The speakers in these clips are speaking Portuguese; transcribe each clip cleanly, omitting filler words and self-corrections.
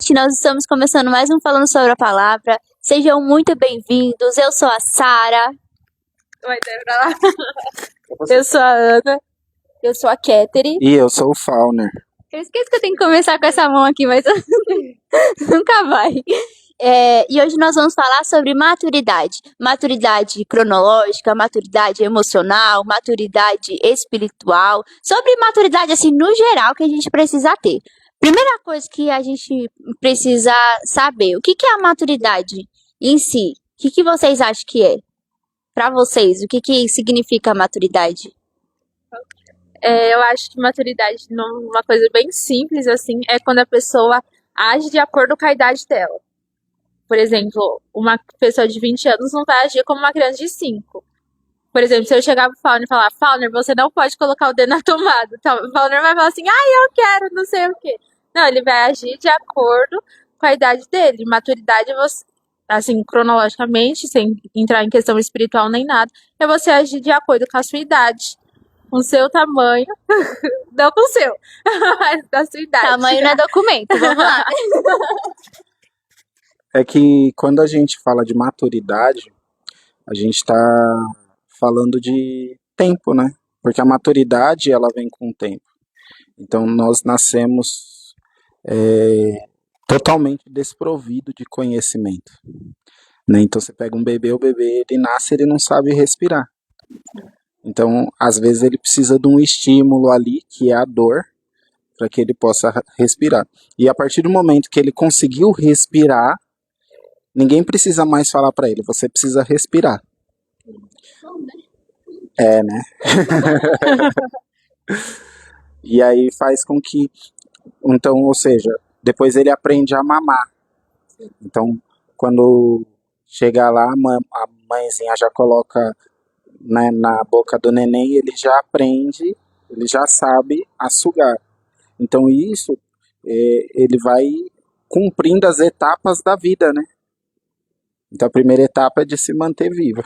gente, nós estamos começando mais um Falando Sobre a Palavra. Sejam muito bem-vindos. Eu sou a Sara. Vai ter pra lá. Eu sou a Ana. Eu sou a Kéteri. E eu sou o Fauner. Eu esqueço que eu tenho que começar com essa mão aqui, mas nunca vai. E hoje nós vamos falar sobre maturidade. Maturidade cronológica, maturidade emocional, maturidade espiritual. Sobre maturidade, assim, no geral, que a gente precisa ter. Primeira coisa que a gente precisa saber, o que é a maturidade em si? O que vocês acham que é? Para vocês, o que significa a maturidade? Eu acho que maturidade, uma coisa bem simples, assim, é quando a pessoa age de acordo com a idade dela. Por exemplo, uma pessoa de 20 anos não vai agir como uma criança de 5. Por exemplo, se eu chegar pro Fauner e falar, Fauner, você não pode colocar o dedo na tomada. Então, o Fauner vai falar assim, eu quero, não sei o quê. Não, ele vai agir de acordo com a idade dele. Maturidade, assim, cronologicamente, sem entrar em questão espiritual nem nada, é você agir de acordo com a sua idade. Com o seu tamanho, não com o seu, mas da sua idade. Tamanho não é documento, vamos lá. É que quando a gente fala de maturidade, a gente está falando de tempo, né? Porque a maturidade, ela vem com o tempo. Então, nós nascemos totalmente desprovido de conhecimento, né? Então, você pega um bebê, o bebê, ele nasce, ele não sabe respirar. Então, às vezes, ele precisa de um estímulo ali, que é a dor, para que ele possa respirar. E a partir do momento que ele conseguiu respirar, ninguém precisa mais falar para ele, você precisa respirar. Né? E aí faz com que, então, ou seja, depois ele aprende a mamar. Então, quando chegar lá, a mãezinha já coloca, né, na boca do neném, ele já aprende, ele já sabe a sugar. Então isso, ele vai cumprindo as etapas da vida, né? Então a primeira etapa é de se manter vivo,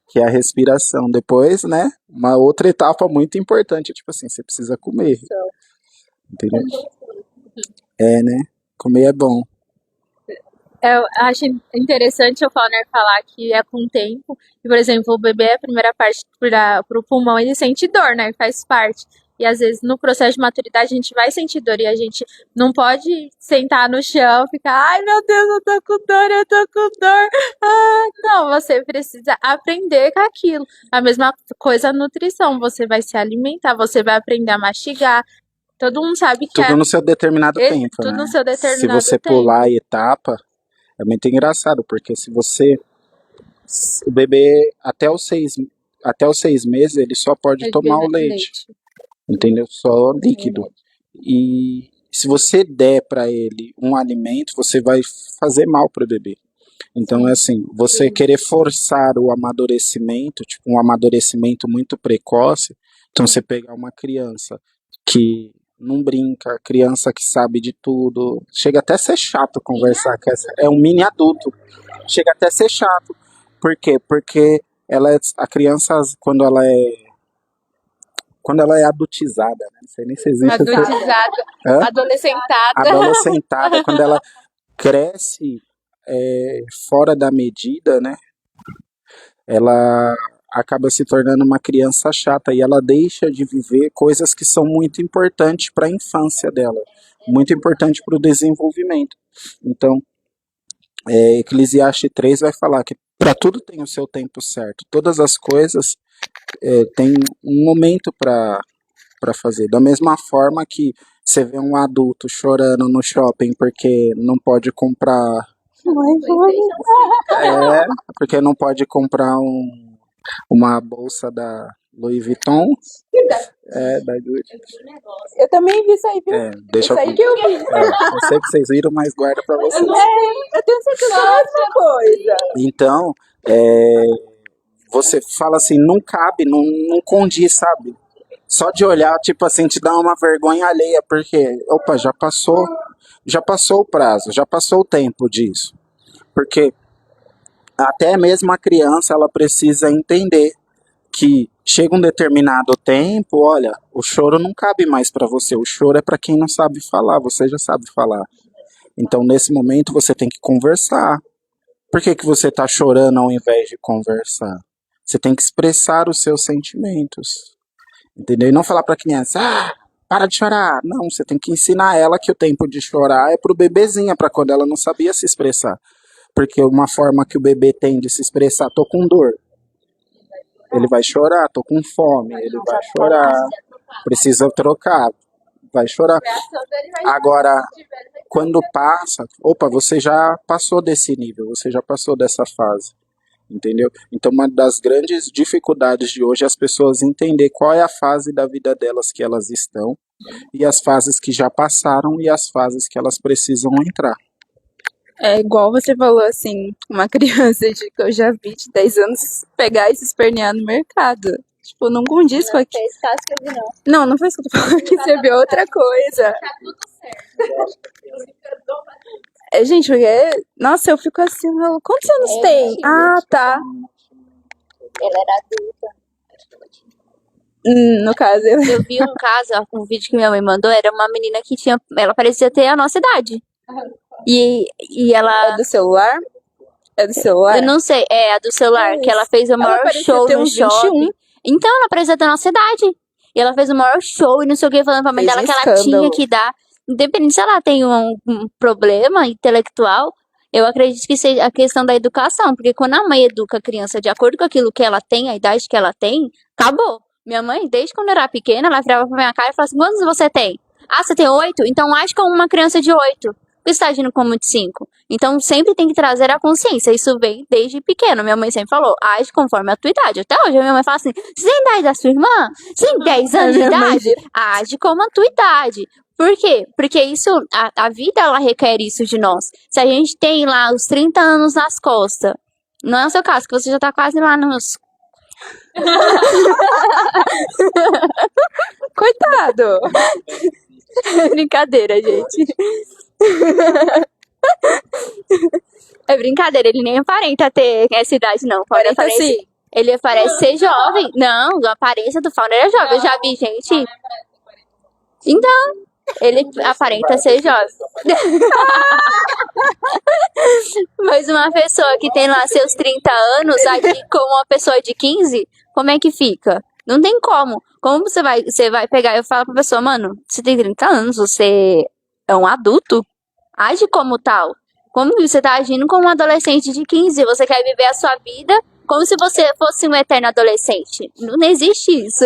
que é a respiração. Depois, né, uma outra etapa muito importante, tipo assim, você precisa comer. Entendeu? Né? Comer é bom. Eu acho interessante o Fauner falar que é com o tempo. E, por exemplo, o bebê, a primeira parte para o pulmão, ele sente dor, né? Faz parte. E às vezes no processo de maturidade a gente vai sentir dor e a gente não pode sentar no chão e ficar, ai meu Deus, eu tô com dor, eu tô com dor. Não, você precisa aprender com aquilo. A mesma coisa a nutrição, você vai se alimentar, você vai aprender a mastigar. Todo mundo sabe que tudo no seu determinado tempo, tudo né? no seu determinado Se você tempo. pular a etapa, é muito engraçado, porque se você, o bebê até os 6 meses, ele só pode tomar o leite. Entendeu? Só líquido. E se você der para ele um alimento, você vai fazer mal para o bebê. Então é assim, você querer forçar o amadurecimento, tipo um amadurecimento muito precoce, então você pegar uma criança que não brinca, criança que sabe de tudo, chega até a ser chato conversar com essa, é um mini adulto, chega até a ser chato. Por quê? Porque a criança, quando ela é adultizada, né? Não sei nem se existe. Adultizada, adolescentada, quando ela cresce fora da medida, né? Ela acaba se tornando uma criança chata e ela deixa de viver coisas que são muito importantes para a infância dela, muito importante para o desenvolvimento. Então, Eclesiastes 3 vai falar que para tudo tem o seu tempo certo, todas as coisas tem um momento para fazer. Da mesma forma que você vê um adulto chorando no shopping porque não pode comprar porque não pode comprar uma bolsa da Louis Vuitton, da Gucci. Eu também vi isso aí, viu? Deixa isso aí que eu vi. Eu sei que vocês viram, mas guarda para vocês. Eu tenho certeza outra coisa. Então, você fala assim, não cabe, não condiz, sabe? Só de olhar, tipo assim, te dá uma vergonha alheia, porque, opa, já passou o prazo, já passou o tempo disso. Porque até mesmo a criança, ela precisa entender que Chega um determinado tempo, olha, o choro não cabe mais para você. O choro é para quem não sabe falar, você já sabe falar. Então, nesse momento, você tem que conversar. Por que que você está chorando ao invés de conversar? Você tem que expressar os seus sentimentos. Entendeu? E não falar para a criança, para de chorar. Não, você tem que ensinar ela que o tempo de chorar é pro bebezinha, para quando ela não sabia se expressar. Porque uma forma que o bebê tem de se expressar, tô com dor. Ele vai chorar, tô com fome, ele vai chorar, precisa trocar, vai chorar. Agora, quando passa, opa, você já passou desse nível, você já passou dessa fase, entendeu? Então, uma das grandes dificuldades de hoje é as pessoas entender qual é a fase da vida delas que elas estão, e as fases que já passaram e as fases que elas precisam entrar. É igual você falou assim, uma criança que eu já vi de 10 anos pegar e se espernear no mercado. Tipo, não condiz com aquilo. Fez caso que eu vi, não. Não, não foi isso que eu tô falando, que você vê outra coisa. Tá tudo certo. Gente, porque, nossa, eu fico assim, eu falo, quantos anos É, tem? mentira. Ah, tá. Ela era adulta. No caso, Eu vi um caso, ó, um vídeo que minha mãe mandou, era uma menina que tinha, ela parecia ter a nossa idade. E ela, é do celular? É do celular? eu não sei, é a do celular, que ela fez o maior parecia show ter no uns shopping. 21. Então, ela parecia ter a nossa idade. E ela fez o maior show e não sei o que, falando pra mãe Fez dela um que ela tinha escândalo. que dar, independente se ela tem um problema intelectual, eu acredito que seja a questão da educação, porque quando a mãe educa a criança de acordo com aquilo que ela tem, a idade que ela tem, acabou. Minha mãe, desde quando eu era pequena, ela virava pra minha cara e falava assim, quantos você tem? Ah, você tem 8? Então age como uma criança de 8. Por que você tá agindo como de 5? Então sempre tem que trazer a consciência. Isso vem desde pequeno. Minha mãe sempre falou, age conforme a tua idade. Até hoje a minha mãe fala assim, você tem a idade da sua irmã? Você tem 10 anos de Minha mãe idade? Age como a tua idade. Por quê? Porque isso, a vida, ela requer isso de nós. Se a gente tem lá os 30 anos nas costas, não é o seu caso, que você já tá quase lá nos... Coitado. Brincadeira, gente. É brincadeira, ele nem aparenta ter essa idade, não. Fauner Aparenta aparece, sim. ele parece ser jovem. Não, a aparência do Fauner é jovem. Eu já vi gente. Então, ele aparenta ser jovem. Mas uma pessoa que tem lá seus 30 anos, agir como uma pessoa de 15, como é que fica? Não tem como. Como você vai pegar e falar pra pessoa, mano, você tem 30 anos, você é um adulto? Age como tal. Como que você tá agindo como um adolescente de 15? Você quer viver a sua vida como se você fosse um eterno adolescente. Não existe isso.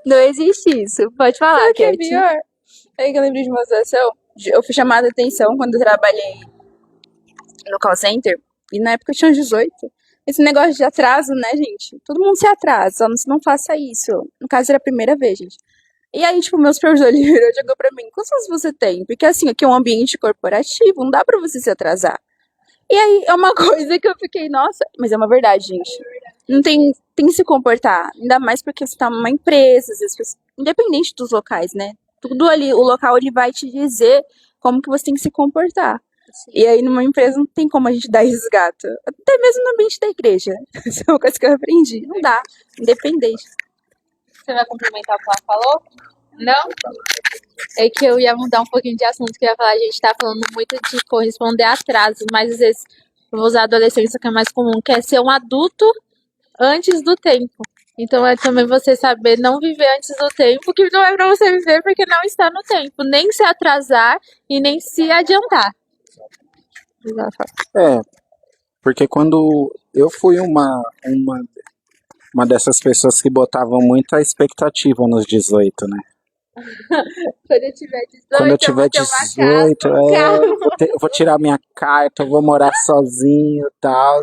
Não existe isso. Pode falar, Sabe o que é Cat. pior? Aí que eu lembrei de uma situação. Eu fui chamada a atenção quando eu trabalhei no call center. E na época eu tinha uns 18. Esse negócio de atraso, né, gente? Todo mundo se atrasa, só não faça isso. No caso, era a primeira vez, gente. E aí, tipo, meu supervisor, ele virou e chegou pra mim, quantos anos você tem? Porque, assim, aqui é um ambiente corporativo, não dá pra você se atrasar. E aí, é uma coisa que eu fiquei, nossa, mas é uma verdade, gente. Não tem que se comportar, ainda mais porque você tá numa empresa, às vezes, independente dos locais, né? Tudo ali, o local, ele vai te dizer como que você tem que se comportar. E aí, numa empresa, não tem como a gente dar resgato. Até mesmo no ambiente da igreja. Isso é uma coisa que eu aprendi. Não dá, independente. Você vai complementar o que ela falou? Não? É que eu ia mudar um pouquinho de assunto, que eu ia falar, a gente tá falando muito de corresponder a atrasos, mas às vezes eu vou usar a adolescência, que é mais comum, que é ser um adulto antes do tempo. Então é também você saber não viver antes do tempo, que não é pra você viver porque não está no tempo, nem se atrasar e nem se adiantar. É, porque quando eu fui uma dessas pessoas que botavam muita expectativa nos 18, né? Quando eu tiver 18, Quando eu tiver vou ter uma casa, 18, um carro. eu vou tirar minha carta, eu vou morar sozinho e tal.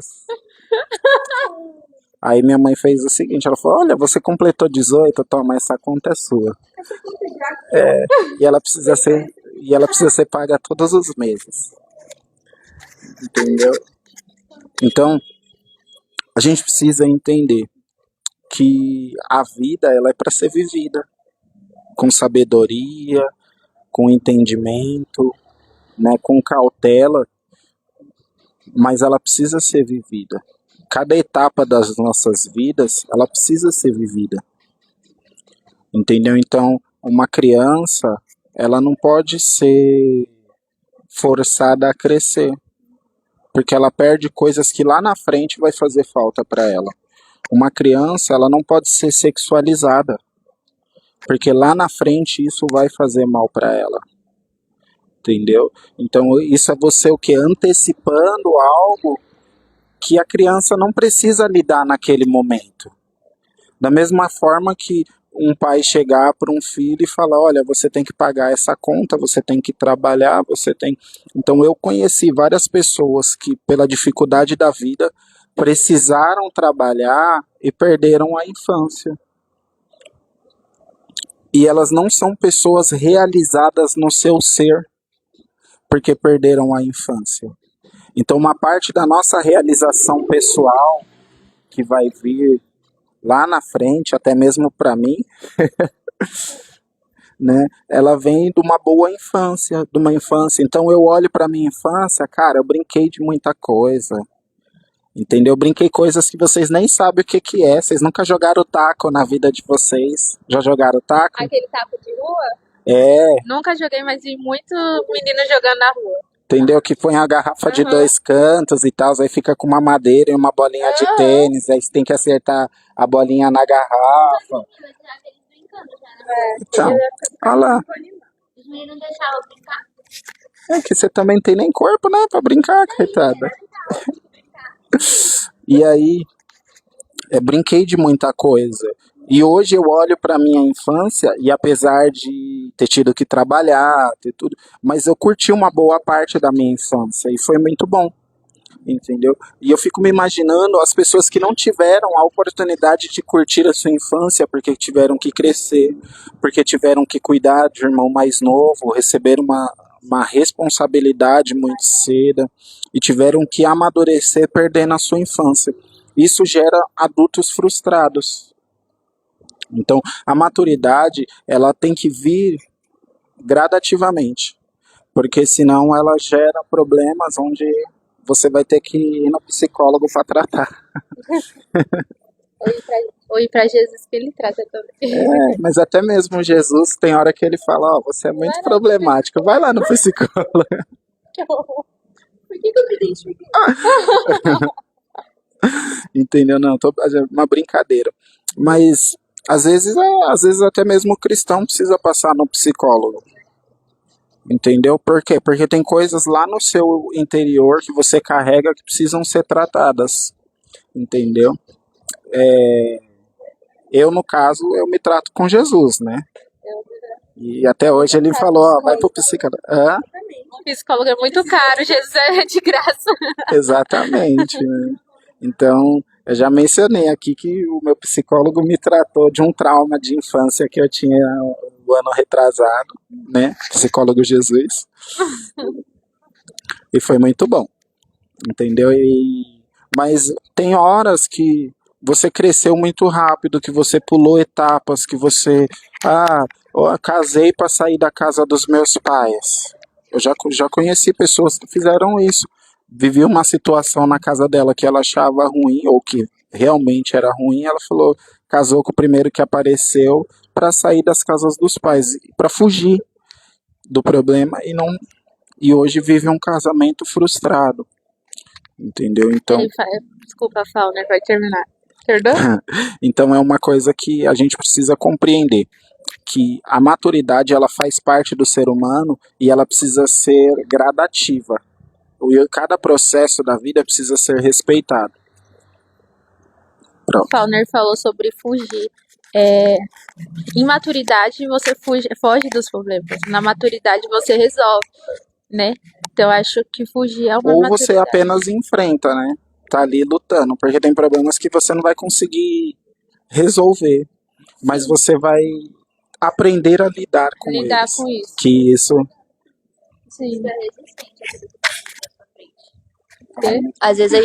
Aí minha mãe fez o seguinte, ela falou, olha, você completou 18, toma, essa conta é sua. E ela precisa ser paga todos os meses. Entendeu? Então, a gente precisa entender que a vida, ela é para ser vivida com sabedoria, com entendimento, né, com cautela, mas ela precisa ser vivida. cada etapa das nossas vidas, ela precisa ser vivida. Entendeu? Então, uma criança, ela não pode ser forçada a crescer, porque ela perde coisas que lá na frente vai fazer falta para ela. Uma criança, ela não pode ser sexualizada, porque lá na frente isso vai fazer mal para ela. Entendeu? Então, isso é você o que? Antecipando algo que a criança não precisa lidar naquele momento. Da mesma forma que um pai chegar para um filho e falar, olha, você tem que pagar essa conta, você tem que trabalhar, você tem... Então eu conheci várias pessoas que, pela dificuldade da vida, precisaram trabalhar e perderam a infância. E elas não são pessoas realizadas no seu ser, porque perderam a infância. Então uma parte da nossa realização pessoal, que vai vir lá na frente, até mesmo para mim, né? Ela vem de uma boa infância, de uma infância. Então eu olho para minha infância, cara, eu brinquei de muita coisa. Entendeu? Eu brinquei coisas que vocês nem sabem o que que é. Vocês nunca jogaram taco na vida de vocês. Já jogaram taco? Aquele taco de rua? É, Nunca joguei, mas vi muito menino jogando na rua. entendeu? Que põe a garrafa de Aham. 2 cantos e tal, aí fica com uma madeira e uma bolinha de Aham. tênis, aí você tem que acertar a bolinha na garrafa. Então, olha lá. Os meninos não deixavam brincar. É que você também não tem nem corpo, né, pra brincar, coitada. E aí, brinquei de muita coisa. E hoje eu olho pra minha infância e apesar de ter tido que trabalhar, ter tudo, mas eu curti uma boa parte da minha infância e foi muito bom, entendeu? E eu fico me imaginando as pessoas que não tiveram a oportunidade de curtir a sua infância porque tiveram que crescer, porque tiveram que cuidar de um irmão mais novo, receber uma responsabilidade muito cedo e tiveram que amadurecer perdendo a sua infância. Isso gera adultos frustrados. Então, a maturidade, ela tem que vir gradativamente, porque senão ela gera problemas onde você vai ter que ir no psicólogo para tratar. Ou ir pra Jesus que ele trata também. Mas até mesmo Jesus tem hora que ele fala, ó, você é muito problemático, vai lá no psicólogo. Que horror. Por que eu me identifiquei? Entendeu? Não, é uma brincadeira. Mas às vezes até mesmo o cristão precisa passar no psicólogo. Entendeu? Por quê? Porque tem coisas lá no seu interior que você carrega que precisam ser tratadas. Entendeu? Eu, no caso, eu me trato com Jesus, né? E até hoje ele falou, ó, vai pro psicólogo. Hã? O psicólogo é muito caro, Jesus é de graça. Exatamente, né? Então, eu já mencionei aqui que o meu psicólogo me tratou de um trauma de infância que eu tinha o ano retrasado, né? Psicólogo Jesus. E foi muito bom, entendeu? Mas tem horas que você cresceu muito rápido, que você pulou etapas, que você... eu casei para sair da casa dos meus pais. Eu já conheci pessoas que fizeram isso. Vivi uma situação na casa dela que ela achava ruim, ou que realmente era ruim, ela falou, casou com o primeiro que apareceu para sair das casas dos pais, para fugir do problema e hoje vive um casamento frustrado, entendeu? Então, Desculpa, Fauner, vai terminar. Perdoa? então é uma coisa que a gente precisa compreender, que a maturidade ela faz parte do ser humano e ela precisa ser gradativa. Cada processo da vida precisa ser respeitado. Pronto. O Fauner falou sobre fugir. Em maturidade você foge dos problemas. Na maturidade você resolve, né? Então eu acho que fugir é uma Ou maturidade. você apenas enfrenta, né? Tá ali lutando, porque tem problemas que você não vai conseguir resolver, mas você vai aprender a lidar com Lidar eles. com isso. Que isso Sim. Às vezes a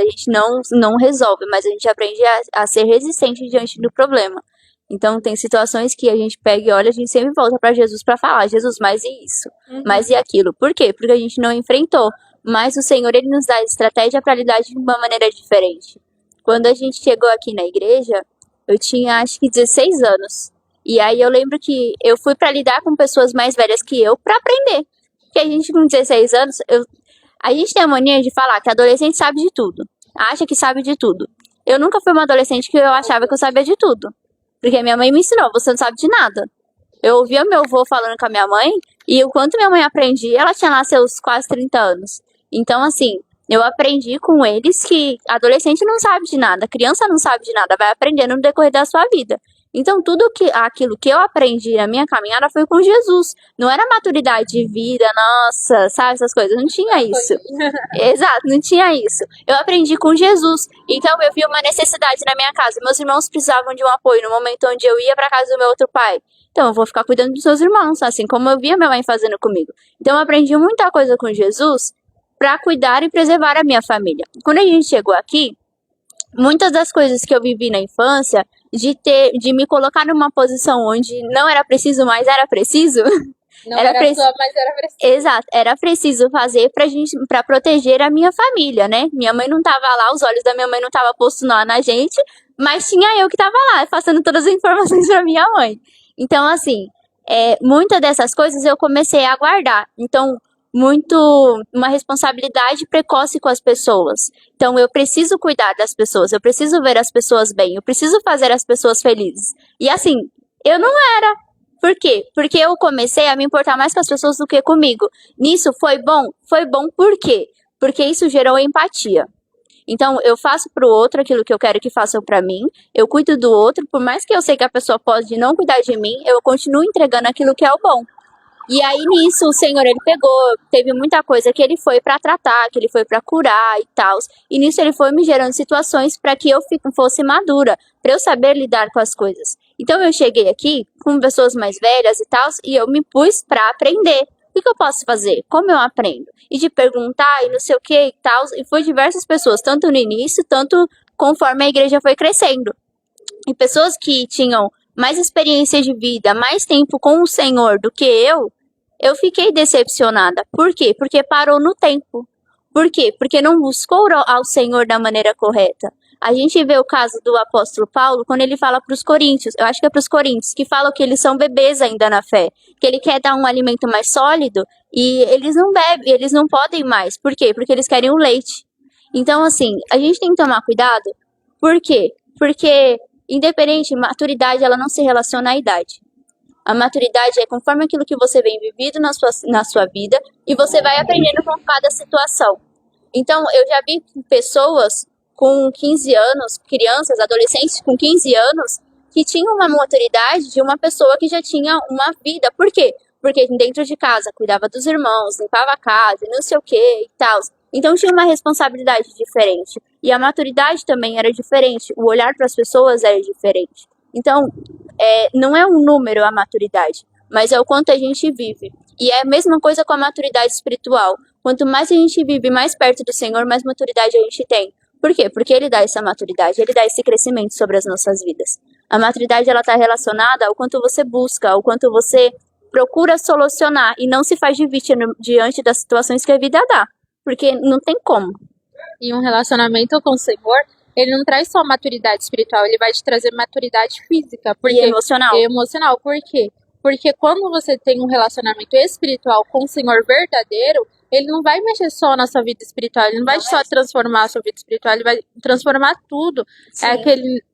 gente não resolve, mas a gente aprende a ser resistente diante do problema. Então tem situações que a gente pega e olha, a gente sempre volta para Jesus para falar, Jesus, mas e isso? Mas e aquilo? Por quê? Porque a gente não enfrentou. mas o Senhor, ele nos dá estratégia para lidar de uma maneira diferente. Quando a gente chegou aqui na igreja, eu tinha acho que 16 anos. E aí eu lembro que eu fui para lidar com pessoas mais velhas que eu para aprender. Porque a gente com 16 anos, a gente tem a mania de falar que adolescente sabe de tudo. Acha que sabe de tudo. Eu nunca fui uma adolescente que eu achava que eu sabia de tudo. Porque minha mãe me ensinou, você não sabe de nada. Eu ouvia meu avô falando com a minha mãe, e o quanto minha mãe aprendia, ela tinha lá seus quase 30 anos. Então, assim, eu aprendi com eles que adolescente não sabe de nada, criança não sabe de nada, vai aprendendo no decorrer da sua vida. Então, aquilo que eu aprendi na minha caminhada foi com Jesus. Não era maturidade de vida, nossa, sabe, essas coisas. Não tinha isso. Exato, não tinha isso. Eu aprendi com Jesus. Então, eu vi uma necessidade na minha casa. Meus irmãos precisavam de um apoio no momento onde eu ia para casa do meu outro pai. Então, eu vou ficar cuidando dos seus irmãos, assim como eu via minha mãe fazendo comigo. Então, eu aprendi muita coisa com Jesus para cuidar e preservar a minha família. Quando a gente chegou aqui, muitas das coisas que eu vivi na infância, de me colocar numa posição onde não era preciso, mas era preciso. Não era só, mas era preciso. Exato, era preciso fazer para proteger a minha família, né? Minha mãe não tava lá, os olhos da minha mãe não estavam postos na gente, mas tinha eu que tava lá, passando todas as informações para minha mãe. Então, assim, muitas dessas coisas eu comecei a guardar. Então, uma responsabilidade precoce com as pessoas. Então, eu preciso cuidar das pessoas, eu preciso ver as pessoas bem, eu preciso fazer as pessoas felizes. E assim, eu não era. Por quê? Porque eu comecei a me importar mais com as pessoas do que comigo. Nisso foi bom? Foi bom por quê? Porque isso gerou empatia. Então, eu faço pro outro aquilo que eu quero que façam pra mim, eu cuido do outro, por mais que eu sei que a pessoa pode não cuidar de mim, eu continuo entregando aquilo que é o bom. E aí nisso o Senhor, ele pegou, teve muita coisa que ele foi pra tratar, que ele foi pra curar e tal. E nisso ele foi me gerando situações para que eu fosse madura, para eu saber lidar com as coisas. Então eu cheguei aqui com pessoas mais velhas e tal, e eu me pus pra aprender. O que eu posso fazer? Como eu aprendo? E de perguntar e não sei o que e tal. E foi diversas pessoas, tanto no início, tanto conforme a igreja foi crescendo. E pessoas que tinham mais experiência de vida, mais tempo com o Senhor do que eu fiquei decepcionada. Por quê? Porque parou no tempo. Por quê? Porque não buscou ao Senhor da maneira correta. A gente vê o caso do apóstolo Paulo quando ele fala para os coríntios, eu acho que é para os coríntios, que falam que eles são bebês ainda na fé, que ele quer dar um alimento mais sólido e eles não bebem, eles não podem mais. Por quê? Porque eles querem o leite. Então, assim, a gente tem que tomar cuidado. Por quê? Porque, independente, maturidade, ela não se relaciona à idade. A maturidade é conforme aquilo que você vem vivido na sua vida e você vai aprendendo com cada situação. Então, eu já vi pessoas com 15 anos, crianças, adolescentes com 15 anos, que tinham uma maturidade de uma pessoa que já tinha uma vida. Por quê? Porque dentro de casa cuidava dos irmãos, limpava a casa, não sei o que e tal. Então, tinha uma responsabilidade diferente. E a maturidade também era diferente. O olhar para as pessoas era diferente. Então, não é um número a maturidade, mas é o quanto a gente vive. E é a mesma coisa com a maturidade espiritual. Quanto mais a gente vive mais perto do Senhor, mais maturidade a gente tem. Por quê? Porque Ele dá essa maturidade, Ele dá esse crescimento sobre as nossas vidas. A maturidade, ela está relacionada ao quanto você busca, ao quanto você procura solucionar e não se faz de vítima diante das situações que a vida dá. Porque não tem como. E um relacionamento com o Senhor, ele não traz só maturidade espiritual, ele vai te trazer maturidade física. E emocional. E emocional. Por quê? Porque quando você tem um relacionamento espiritual com o Senhor verdadeiro, ele não vai mexer só na sua vida espiritual, ele não vai só transformar a sua vida espiritual, ele vai transformar tudo. Sim. É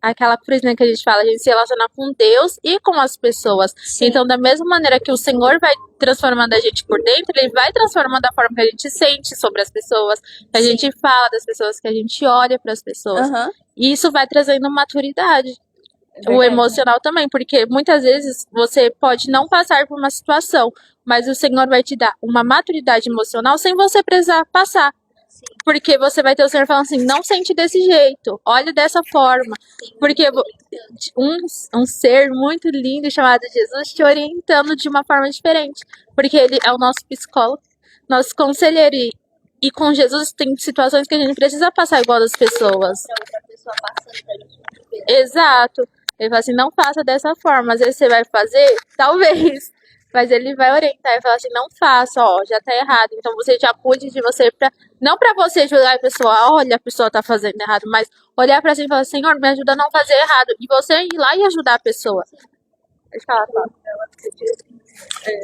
aquela coisa que a gente fala, a gente se relaciona com Deus e com as pessoas. Sim. Então, da mesma maneira que o Senhor vai transformando a gente por dentro, ele vai transformando a forma que a gente sente sobre as pessoas, que a gente fala das pessoas, que a gente olha para as pessoas. Uhum. E isso vai trazendo maturidade. O Verdade. emocional também, porque muitas vezes você pode não passar por uma situação, mas o Senhor vai te dar uma maturidade emocional sem você precisar passar. Sim. Porque você vai ter o Senhor falando assim, não sente desse jeito, olha dessa forma. Porque um ser muito lindo chamado Jesus te orientando de uma forma diferente. Porque ele é o nosso psicólogo, nosso conselheiro. E com Jesus tem situações que a gente precisa passar igual das pessoas. Outra pessoa passando pra gente. Exato. Ele fala assim, não faça dessa forma. Às vezes você vai fazer, talvez. Mas ele vai orientar e falar assim, não faça, ó, já tá errado. Então você já cuide de você não pra você julgar a pessoa, olha, a pessoa tá fazendo errado, mas olhar pra si e falar, Senhor, me ajuda a não fazer errado. E você ir lá e ajudar a pessoa. Deixa eu falar.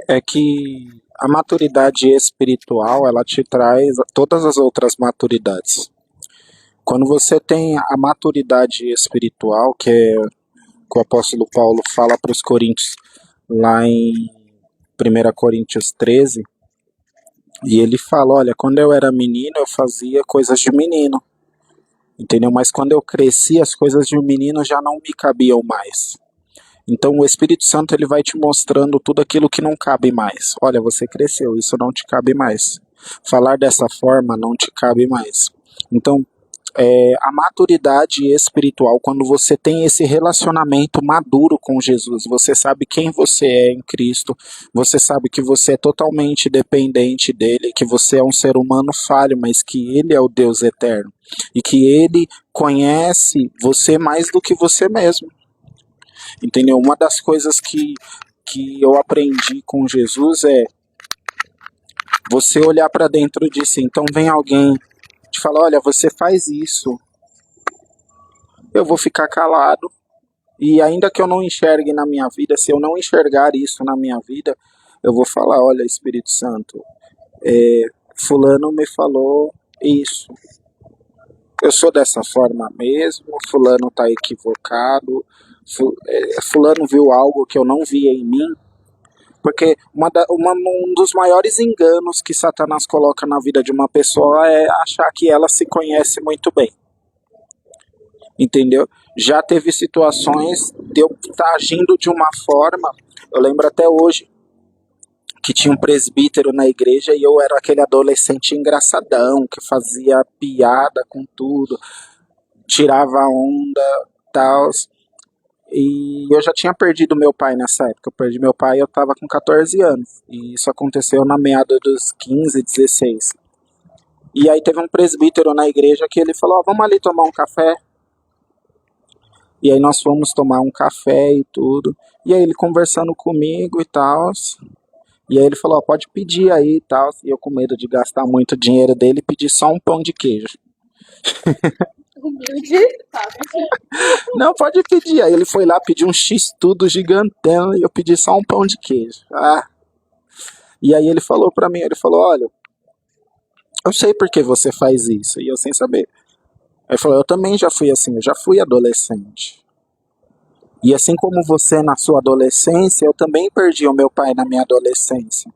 É que a maturidade espiritual, ela te traz todas as outras maturidades. Quando você tem a maturidade espiritual, que é que o apóstolo Paulo fala para os coríntios lá em 1 Coríntios 13, e ele fala, olha, quando eu era menino eu fazia coisas de menino, entendeu? Mas quando eu cresci as coisas de menino já não me cabiam mais. Então o Espírito Santo ele vai te mostrando tudo aquilo que não cabe mais. Olha, você cresceu, isso não te cabe mais. Falar dessa forma não te cabe mais. Então, a maturidade espiritual, quando você tem esse relacionamento maduro com Jesus, você sabe quem você é em Cristo, você sabe que você é totalmente dependente dele, que você é um ser humano falho, mas que ele é o Deus eterno, e que ele conhece você mais do que você mesmo. Entendeu? Uma das coisas que eu aprendi com Jesus é você olhar para dentro de si. Então vem alguém te falar, olha, você faz isso. Eu vou ficar calado. E ainda que eu não enxergue na minha vida, se eu não enxergar isso na minha vida, eu vou falar, olha, Espírito Santo, fulano me falou isso. Eu sou dessa forma mesmo, fulano está equivocado, fulano viu algo que eu não vi em mim, porque um dos maiores enganos que Satanás coloca na vida de uma pessoa é achar que ela se conhece muito bem, entendeu? Já teve situações de eu estar agindo de uma forma, eu lembro até hoje, que tinha um presbítero na igreja e eu era aquele adolescente engraçadão, que fazia piada com tudo, tirava onda, tal. E eu já tinha perdido meu pai nessa época. Eu perdi meu pai, eu estava com 14 anos. E isso aconteceu na meada dos 15, 16. E aí teve um presbítero na igreja que ele falou, vamos ali tomar um café. E aí nós fomos tomar um café e tudo. E aí ele conversando comigo e tal. E aí ele falou, pode pedir aí e tal. E eu com medo de gastar muito dinheiro dele, pedi só um pão de queijo. Humilde. Não, pode pedir. Aí ele foi lá, pediu um X-tudo gigantão e eu pedi só um pão de queijo. E aí ele falou pra mim, ele falou, olha, eu sei por que você faz isso. E eu sem saber. Aí ele falou, eu também já fui assim, eu já fui adolescente. E assim como você na sua adolescência, eu também perdi o meu pai na minha adolescência.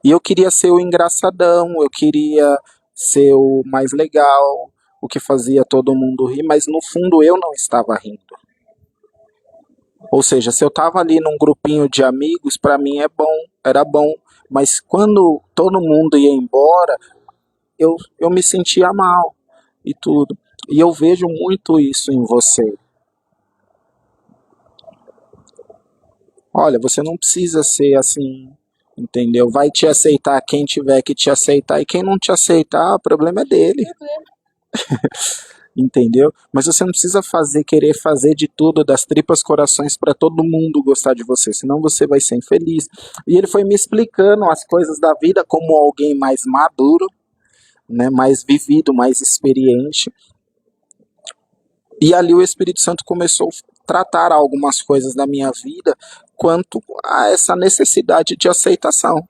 E eu queria ser o engraçadão, eu queria ser o mais legal, o que fazia todo mundo rir, mas no fundo eu não estava rindo. Ou seja, se eu estava ali num grupinho de amigos, para mim era bom, mas quando todo mundo ia embora, eu me sentia mal e tudo. E eu vejo muito isso em você. Olha, você não precisa ser assim, entendeu? Vai te aceitar quem tiver que te aceitar, e quem não te aceitar, o problema é dele. Entendeu? Mas você não precisa querer fazer de tudo, das tripas corações, para todo mundo gostar de você, senão você vai ser infeliz. E ele foi me explicando as coisas da vida como alguém mais maduro, né, mais vivido, mais experiente. E ali o Espírito Santo começou a tratar algumas coisas da minha vida quanto a essa necessidade de aceitação.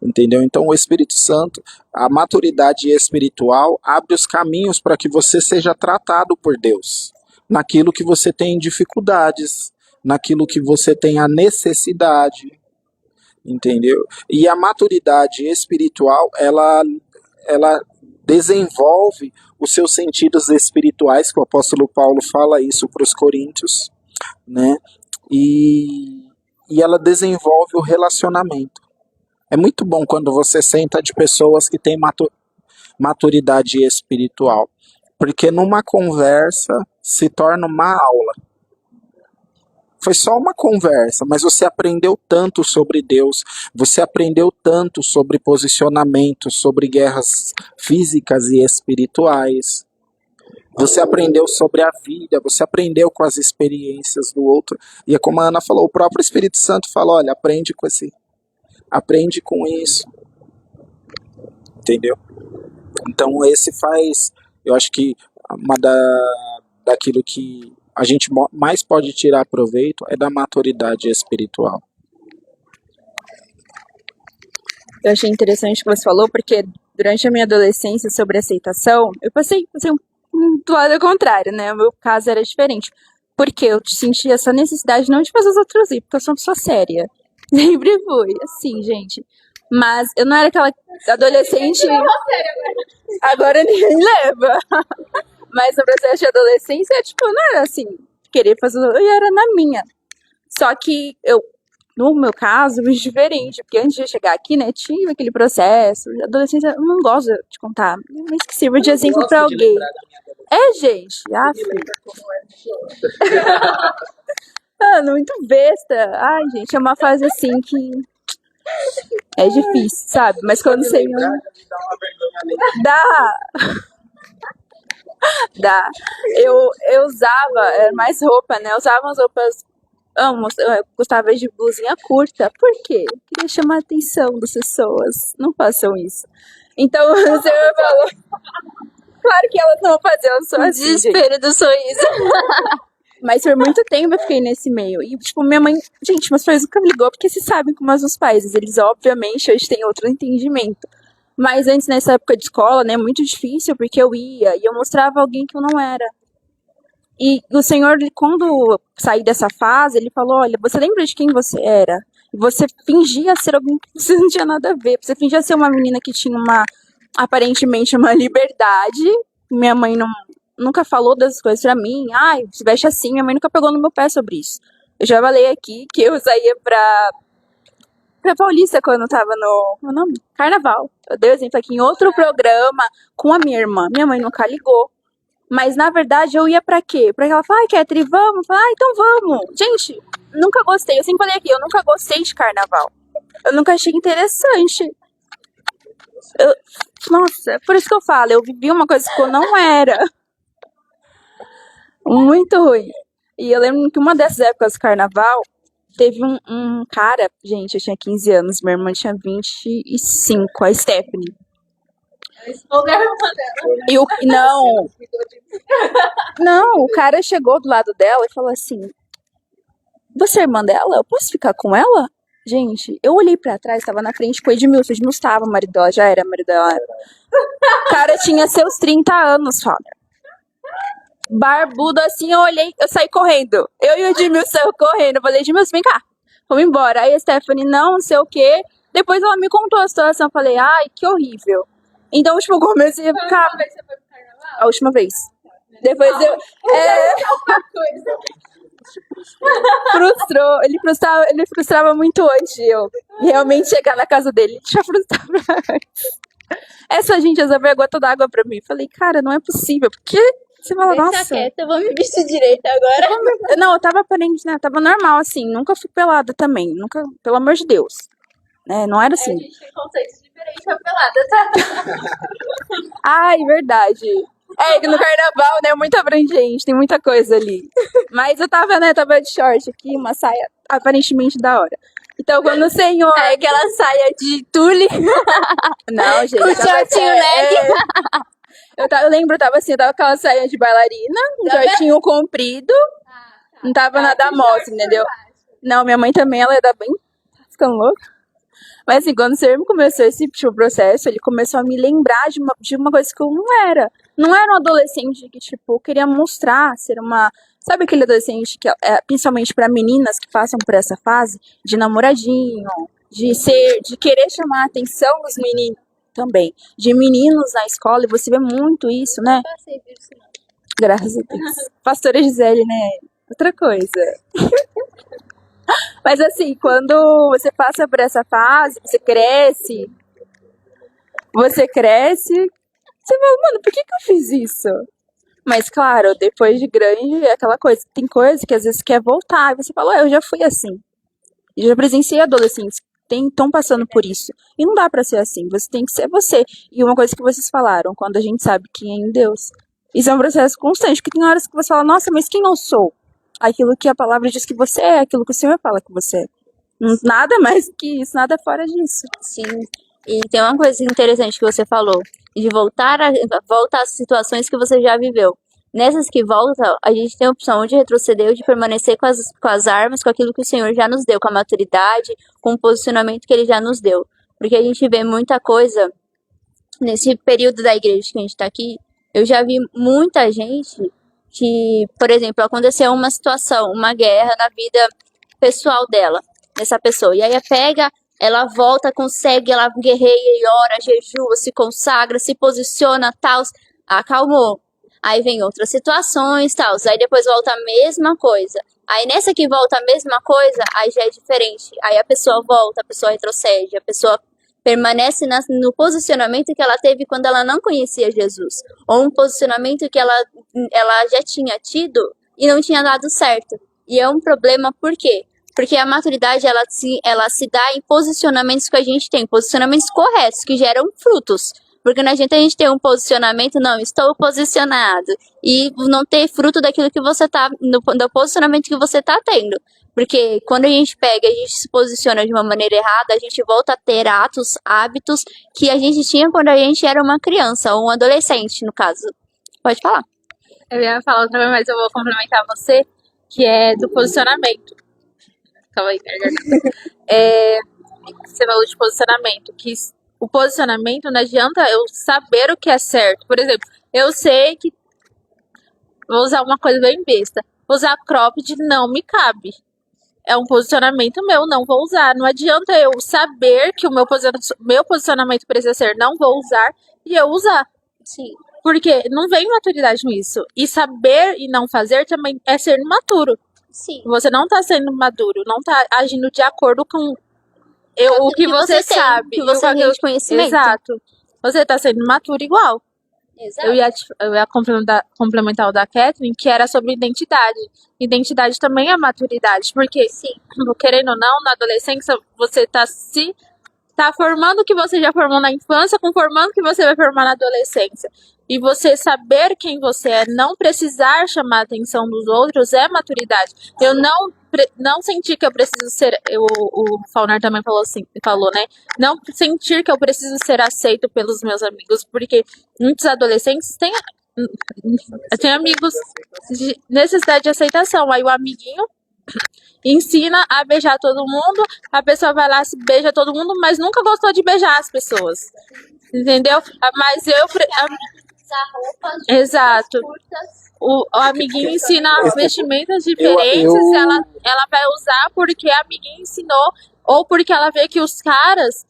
Entendeu? Então o Espírito Santo, a maturidade espiritual abre os caminhos para que você seja tratado por Deus, naquilo que você tem dificuldades, naquilo que você tem a necessidade, entendeu? E a maturidade espiritual, ela desenvolve os seus sentidos espirituais, que o apóstolo Paulo fala isso para os coríntios, né? E ela desenvolve o relacionamento. É muito bom quando você senta de pessoas que têm maturidade espiritual, porque numa conversa se torna uma aula. Foi só uma conversa, mas você aprendeu tanto sobre Deus, você aprendeu tanto sobre posicionamento, sobre guerras físicas e espirituais. Você aprendeu sobre a vida, você aprendeu com as experiências do outro. E é como a Ana falou, o próprio Espírito Santo fala, olha, aprende com isso, entendeu? Então esse faz, eu acho que daquilo que a gente mais pode tirar proveito é da maturidade espiritual. Eu achei interessante o que você falou, porque durante a minha adolescência sobre aceitação, eu passei do lado contrário, né? O meu caso era diferente. Porque eu sentia essa necessidade não de fazer os outros ir, porque eu sou uma pessoa séria. Sempre fui, assim, gente. Mas eu não era aquela adolescente. Agora ninguém leva. Mas no processo de adolescência, tipo, não era assim, querer fazer. Eu era na minha. Só que no meu caso, é diferente, porque antes de chegar aqui, né, tinha aquele processo. Adolescência, eu não gosto de contar, mas que sirva de exemplo pra alguém. Gente, mano, muito besta. Ai, gente, é uma fase assim que é difícil, sabe? Mas quando você. Dá. Eu usava mais roupa, né? Eu usava umas roupas. Eu gostava de blusinha curta. Por quê? Eu queria chamar a atenção das pessoas. Não façam isso. Então, você falou. Claro que elas não vão fazer, eu sou assim, gente. Desespero do sorriso. Mas por muito tempo eu fiquei nesse meio. E, tipo, minha mãe. Gente, meus pais nunca me ligou, porque se sabem como os pais. Eles, obviamente, hoje têm outro entendimento. Mas antes, nessa época de escola, né, muito difícil, porque eu ia e eu mostrava alguém que eu não era. E o Senhor, quando eu saí dessa fase, ele falou, olha, você lembra de quem você era? E você fingia ser alguém que você não tinha nada a ver. Você fingia ser uma menina que tinha aparentemente uma liberdade. Minha mãe nunca falou das coisas pra mim. Ai, se veste assim. Minha mãe nunca pegou no meu pé sobre isso. Eu já falei aqui que eu saía pra Paulista quando eu tava no Carnaval. Eu dei exemplo aqui em outro programa com a minha irmã. Minha mãe nunca ligou. Mas, na verdade, eu ia pra quê? Pra ela falar, ai, Ketri, vamos? Eu falei, então vamos. Gente, nunca gostei. Eu sempre falei aqui, eu nunca gostei de carnaval. Eu nunca achei interessante. Nossa, é por isso que eu falo, eu vivi uma coisa que eu não era. Muito ruim. E eu lembro que uma dessas épocas do carnaval, teve um cara, gente, eu tinha 15 anos, minha irmã tinha 25, a Stephanie. Não, o cara chegou do lado dela e falou assim, você é irmã dela? Eu posso ficar com ela? Gente, eu olhei pra trás, tava na frente com o Edmilson. Edmilson tava, o marido dela já era, o marido dela era. O cara tinha seus 30 anos, Fábio. Barbudo assim, eu olhei, eu saí correndo. Eu e o Edmilson correndo. Eu falei, Edmilson, vem cá, vamos embora. Aí a Stephanie, não sei o quê. Depois ela me contou a situação, eu falei, ai, que horrível. Então, tipo, eu comecei a ficar... A última vez. Depois eu... Frustrou. Ele frustrava muito antes de eu realmente chegar na casa dele. Ele já frustrava antes. Essa gente resolveu a gota d'água pra mim. Falei, cara, não é possível. Porque você fala, Deixa nossa... quieta, eu vou me vestir direito agora. Não, eu tava aparente, né? Tava normal, assim. Nunca fui pelada também. Nunca, pelo amor de Deus. Né? Não era assim. A gente tem conceitos diferentes da pelada, tá? Ai, verdade. Que no carnaval, né, é muito abrangente, tem muita coisa ali. Mas eu tava, né, tava de short aqui, uma saia aparentemente da hora. Então, quando o Senhor... É aquela saia de tule. Não, gente. Com shortinho leg. Eu lembro, eu tava assim, eu tava com aquela saia de bailarina, um shortinho comprido. Não tava nada mostra, entendeu? Não, minha mãe também, ela era bem... Tá ficando louca. Mas assim, quando o Senhor começou esse tipo, processo, ele começou a me lembrar de uma coisa que eu não era. Não era um adolescente que, tipo, queria mostrar ser uma... Sabe aquele adolescente que é principalmente para meninas que passam por essa fase de namoradinho, de querer chamar a atenção dos meninos também, de meninos na escola, e você vê muito isso, né? Graças a Deus. Pastora Gisele, né? Outra coisa. Mas assim, quando você passa por essa fase, você cresce, você fala, mano, por que eu fiz isso? Mas claro, depois de grande, é aquela coisa, tem coisa que às vezes quer voltar, e você fala, eu já fui assim. Eu já presenciei adolescentes que estão passando por isso. E não dá pra ser assim, você tem que ser você. E uma coisa que vocês falaram, quando a gente sabe quem é em Deus, Isso é um processo constante, porque tem horas que você fala, nossa, mas quem eu sou? Aquilo que a palavra diz que você é, aquilo que o Senhor fala que você é. Nada mais que isso, nada fora disso. Sim. E tem uma coisa interessante que você falou, de volta às situações que você já viveu. Nessas que voltam, a gente tem a opção de retroceder ou de permanecer com as armas, com aquilo que o Senhor já nos deu, com a maturidade, com o posicionamento que Ele já nos deu. Porque a gente vê muita coisa nesse período da igreja que a gente tá aqui. Eu já vi muita gente que, por exemplo, aconteceu uma situação, uma guerra na vida pessoal dela, dessa pessoa. E aí ela volta, consegue, ela guerreia e ora, jejua, se consagra, se posiciona, tal, acalmou. Aí vem outras situações, tal, aí depois volta a mesma coisa. Aí nessa que volta a mesma coisa, aí já é diferente. Aí a pessoa volta, a pessoa retrocede, a pessoa permanece no posicionamento que ela teve quando ela não conhecia Jesus. Ou um posicionamento que ela já tinha tido e não tinha dado certo. E é um problema por quê? Porque a maturidade ela se dá em posicionamentos que a gente tem, posicionamentos corretos, que geram frutos. Porque não adianta a gente ter um posicionamento, não, estou posicionado, e não ter fruto daquilo que você tá, do posicionamento que você tá tendo. Porque quando a gente pega, a gente se posiciona de uma maneira errada, a gente volta a ter atos, hábitos que a gente tinha quando a gente era uma criança, ou um adolescente, no caso. Pode falar. Eu ia falar outra vez, mas eu vou complementar você, que é do posicionamento. Calma aí, garganta. Você falou de posicionamento, que o posicionamento não adianta eu saber o que é certo. Por exemplo, eu sei que vou usar uma coisa bem besta. Usar cropped não me cabe. É um posicionamento meu, não vou usar. Não adianta eu saber que o meu posicionamento precisa ser não vou usar e eu usar. Sim. Porque não vem maturidade nisso. E saber e não fazer também é ser imaturo. Sim. Você não tá sendo maduro, não tá agindo de acordo com o que você tem, sabe. que você tem de conhecimento. Exato. Você tá sendo imaturo igual. Exato. Eu ia complementar o da Catherine, que era sobre identidade. Identidade também é maturidade, porque, Sim. querendo ou não, na adolescência, você tá formando o que você já formou na infância, conformando o que você vai formar na adolescência. E você saber quem você é, não precisar chamar a atenção dos outros, é maturidade. Eu não sentir que eu preciso ser. O Faunar também falou, né? Não sentir que eu preciso ser aceito pelos meus amigos, porque muitos adolescentes têm amigos de necessidade de aceitação. Aí o amiguinho ensina a beijar todo mundo, a pessoa vai lá, se beija todo mundo, mas nunca gostou de beijar as pessoas. Entendeu? Mas exato. O amiguinho ensina vestimentas diferentes, ela vai usar porque a amiguinha ensinou, ou porque ela vê que os caras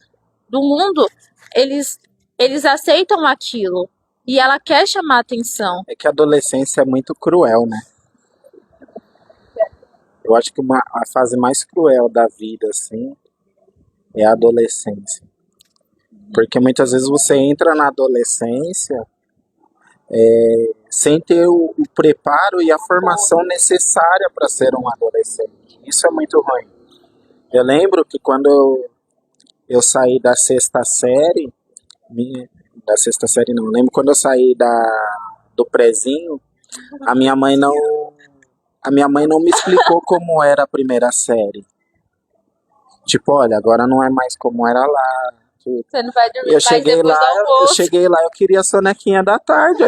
do mundo, eles aceitam aquilo. E ela quer chamar atenção. É que a adolescência é muito cruel, né? Eu acho que a fase mais cruel da vida, assim, é a adolescência. Porque muitas vezes você entra na adolescência sem ter o preparo e a formação necessária para ser um adolescente. Isso é muito ruim. Eu lembro que quando eu saí da sexta série, não, lembro quando eu saí do prezinho, a minha mãe não me explicou como era a primeira série. Tipo, olha, agora não é mais como era lá. Você não vai dormir Eu cheguei lá, eu queria a sonequinha da tarde.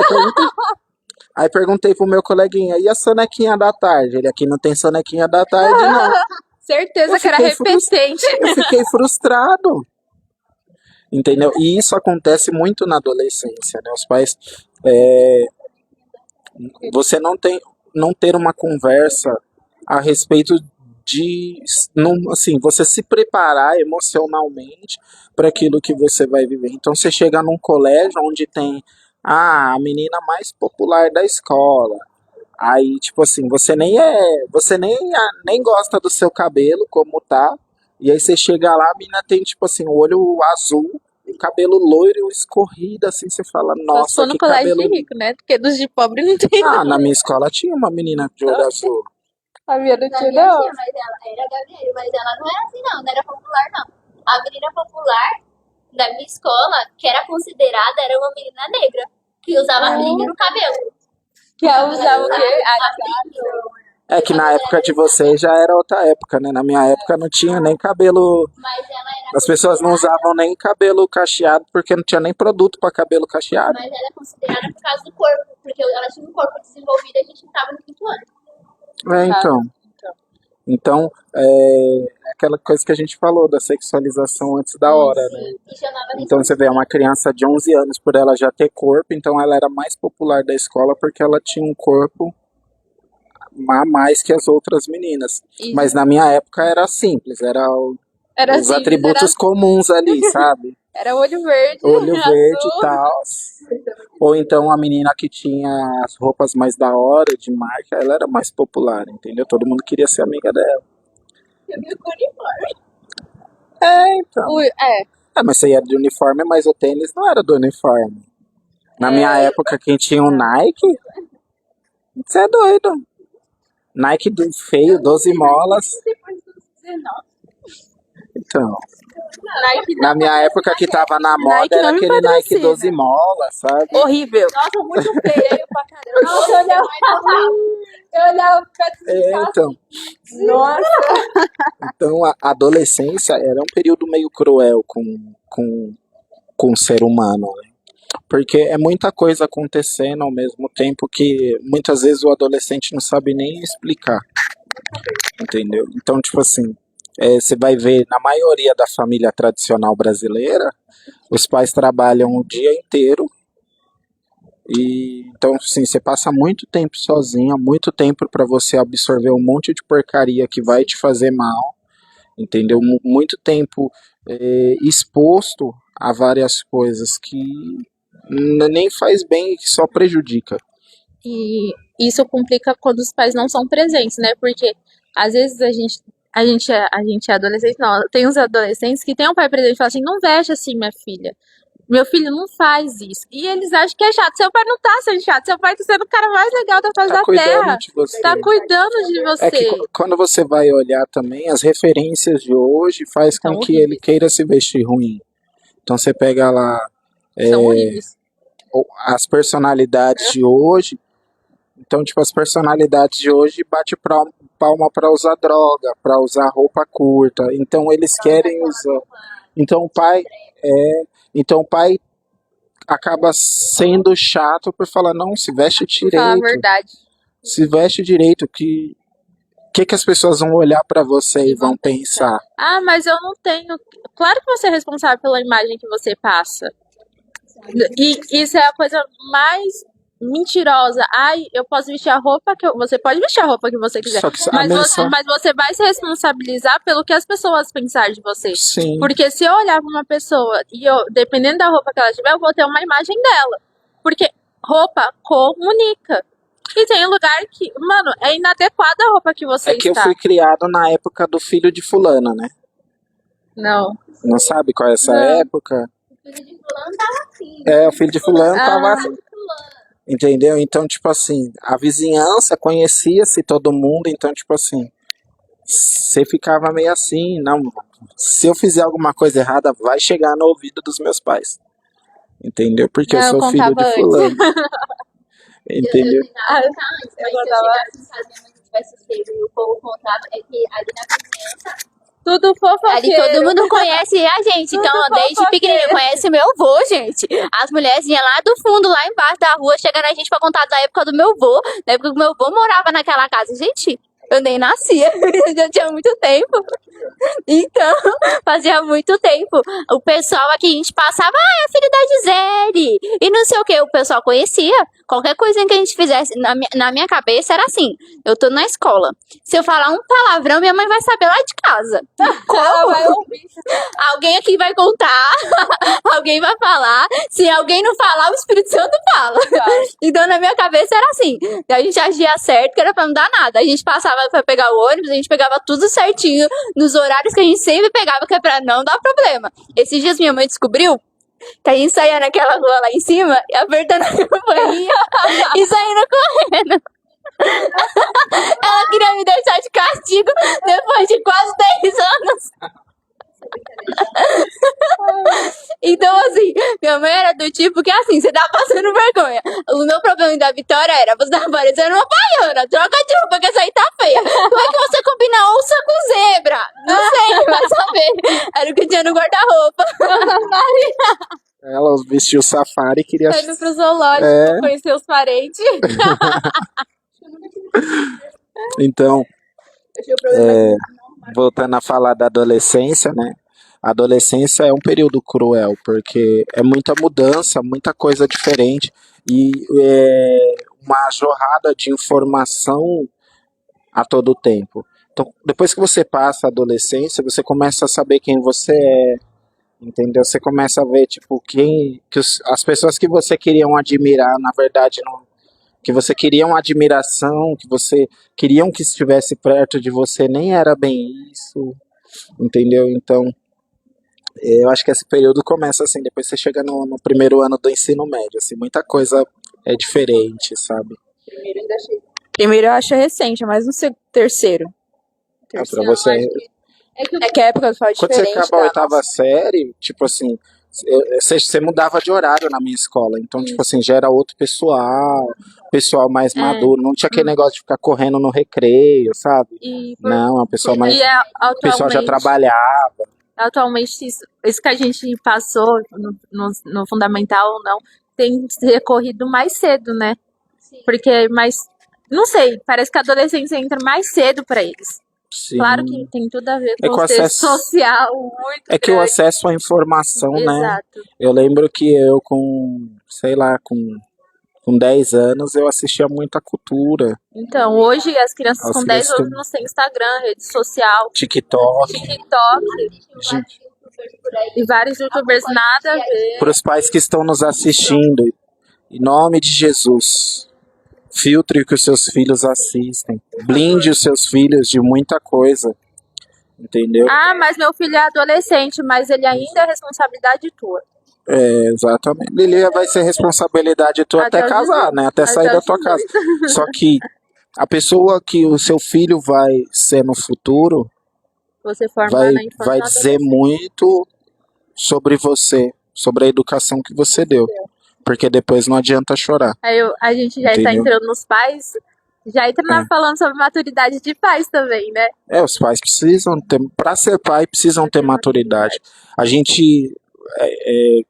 Aí perguntei pro meu coleguinha, e a sonequinha da tarde? Ele, aqui não tem sonequinha da tarde, não. Certeza que era repetente. Eu fiquei frustrado. Entendeu? E isso acontece muito na adolescência, né? Os pais... você não ter uma conversa a respeito de, assim, você se preparar emocionalmente para aquilo que você vai viver. Então você chega num colégio onde tem a menina mais popular da escola. Aí, tipo assim, você nem gosta do seu cabelo como tá. E aí você chega lá, a menina tem tipo assim, o olho azul, o cabelo loiro escorrido, assim, você fala, nossa, só no que colégio cabelo... de rico, né? Porque dos de pobre não tem. Na minha escola tinha uma menina de olho azul. A minha não tinha, Tinha, não. mas ela era Gabriela, mas ela não era assim, não era popular, não. A menina popular da minha escola, que era considerada, era uma menina negra, que usava brilho no cabelo. Que ela usava o quê? É que na época de vocês já era outra época, né? Na minha época não tinha nem cabelo. Mas ela era As pessoas não usavam nem cabelo cacheado porque não tinha nem produto para cabelo cacheado. Mas ela é considerada por causa do corpo, porque ela tinha um corpo desenvolvido e a gente não tava no quinto ano. É, então. Então, é aquela coisa que a gente falou da sexualização antes da hora, né? E chamava Então você vê uma criança de 11 anos, por ela já ter corpo, então ela era mais popular da escola porque ela tinha um corpo a mais que as outras meninas. E Mas na minha época era simples, era era os simples, atributos comuns ali, sabe? era olho verde, Olho verde azul. e tal. Ou então a menina que tinha as roupas mais da hora, de marca, ela era mais popular, entendeu? Todo mundo queria ser amiga dela. É, então. Mas você ia de uniforme, mas o tênis não era do uniforme. Na minha época, quem tinha um Nike, você é doido. Nike do feio, 12 molas. Então, Nike na minha época que tava na moda Nike era não me aquele Nike patrocina. 12 molas, sabe? Horrível. Nossa, muito feio pra caramba. Nossa, eu olhava pra Então, Nossa. então a adolescência era um período meio cruel com o ser humano, né? Porque é muita coisa acontecendo ao mesmo tempo que muitas vezes o adolescente não sabe nem explicar, entendeu? Então, tipo assim, você vai ver na maioria da família tradicional brasileira, os pais trabalham o dia inteiro e então, assim, você passa muito tempo sozinha, muito tempo para você absorver um monte de porcaria que vai te fazer mal, entendeu? Muito tempo exposto a várias coisas que nem faz bem e que só prejudica. E isso complica quando os pais não são presentes, né? Porque às vezes a gente é adolescente, não, tem uns adolescentes que tem um pai presente e fala assim, não veste assim, minha filha. Meu filho não faz isso. E eles acham que é chato. Seu pai não tá sendo chato, seu pai tá sendo o cara mais legal da face Tá da cuidando terra. de você. Tá cuidando de você. É que quando você vai olhar também, as referências de hoje faz com São que horríveis. ele queira se vestir ruim. Então você pega lá São horríveis. as personalidades de hoje. Então, tipo, as personalidades de hoje bate palma para usar droga, para usar roupa curta. Então eles querem usar. Então o pai acaba sendo chato por falar, não, se veste Falar a direito. verdade. Se veste direito, que as pessoas vão olhar pra você e vão pensar? Ah, mas eu não tenho. Claro que você é responsável pela imagem que você passa. E isso é a coisa mais mentirosa. Ai, eu posso vestir a roupa que você pode vestir a roupa que você quiser. Só que a Mas menção, você vai se responsabilizar pelo que as pessoas pensarem de você. sim, Porque se eu olhar pra uma pessoa e eu, dependendo da roupa que ela tiver, eu vou ter uma imagem dela. Porque roupa comunica. E tem lugar que, mano, é inadequada a roupa que você é que eu está. fui criado na época do filho de fulana, né? Não. Não sabe qual é essa Não. época? O filho de fulano tava assim. O filho de fulano tava Ah. assim. Entendeu? Então, tipo assim, a vizinhança conhecia-se todo mundo, então, tipo assim, você ficava meio assim, não, se eu fizer alguma coisa errada, vai chegar no ouvido dos meus pais. Entendeu? Porque Não, eu eu sou filho de contava fulano. Entendeu? Eu tentava contar antes, mas se eu chegasse em casa e minha mãe tivesse cedo e o povo contava, é que ali na vizinhança, Tudo ali fofoqueiro. todo mundo conhece a gente. Tudo Então, desde fofoqueiro. pequenininho, conhece meu avô, gente. As mulheres iam lá do fundo, lá embaixo da rua, chegando a gente pra contar da época do meu avô, da época que meu avô morava naquela casa. Gente, eu nem nascia, eu tinha muito tempo. Então, fazia muito tempo. O pessoal aqui, a gente passava, é filho da Gisele, e não sei o que, o pessoal conhecia. Qualquer coisa que a gente fizesse, na minha cabeça era assim, eu tô na escola, se eu falar um palavrão, minha mãe vai saber lá de casa. Ela Como? vai ouvir. Alguém aqui vai contar, alguém vai falar, se alguém não falar, o Espírito Santo fala. Então, na minha cabeça era assim, a gente agia certo, que era pra não dar nada. A gente passava pra pegar o ônibus, a gente pegava tudo certinho, nos horários que a gente sempre pegava, que é pra não dar problema. Esses dias minha mãe descobriu que a gente saía naquela rua lá em cima, e apertando a campainha e saindo correndo. Ela queria me deixar de castigo depois de quase 10 anos. Então, assim, minha mãe era do tipo que, assim, você tá passando vergonha. O meu problema da Vitória era, você tá parecendo uma baiana, troca de roupa que essa aí tá feia. Como é que você combina onça com zebra? Não sei, vai saber. Era o que tinha no guarda-roupa. Ela vestiu safari e queria. Tá indo pro zoológico, É. conhecer os parentes. Então, voltando a falar da adolescência, né? A adolescência é um período cruel, porque é muita mudança, muita coisa diferente e é uma jorrada de informação a todo tempo. Então, depois que você passa a adolescência, você começa a saber quem você é, entendeu? Você começa a ver, tipo, as pessoas que você queriam admirar, na verdade, não, que você queria uma admiração, que você queriam que estivesse perto de você, nem era bem isso, entendeu? Então, eu acho que esse período começa assim, depois você chega no primeiro ano do ensino médio, assim, muita coisa é diferente, sabe? Primeiro eu acho recente, mas não sei terceiro. Ah, pra você, É que a época foi quando você diferente acaba a da oitava nossa. série, tipo assim, você mudava de horário na minha escola, então, tipo assim, já era outro pessoal mais maduro, não tinha aquele negócio de ficar correndo no recreio, sabe? E, Não, a pessoa mais, e o pessoal já atualmente, trabalhava. atualmente isso que a gente passou no fundamental ou não, tem recorrido mais cedo, né? Porque não sei, parece que a adolescência entra mais cedo pra eles. Sim. Claro que tem tudo a ver É com que o o ser acesso- social muito É que o grande. acesso à informação, né? Exato. Eu lembro que eu com, sei lá, com 10 anos eu assistia muita cultura, Então, hoje as crianças As com 10 crianças anos não têm Instagram, rede social, TikTok. TikTok Gente, e vários youtubers nada a ver. para os pais que estão nos assistindo, em nome de Jesus, filtre o que os seus filhos assistem. Blinde os seus filhos de muita coisa, entendeu? Ah, mas meu filho é adolescente, mas ele ainda é responsabilidade tua. É, exatamente. Lilia vai ser responsabilidade tua até Até os casar, 18. né? Até sair Até da os tua casa. 18. Só que a pessoa que o seu filho vai ser no futuro Você formar vai, na infância vai e na dizer adolescência. muito sobre você, sobre a educação que você deu. Porque depois não adianta chorar. Aí a gente já está Entendeu? entrando nos pais, já entra falando sobre maturidade de pais também, né? Os pais precisam ter, para ser pai, precisam ter maturidade. A gente,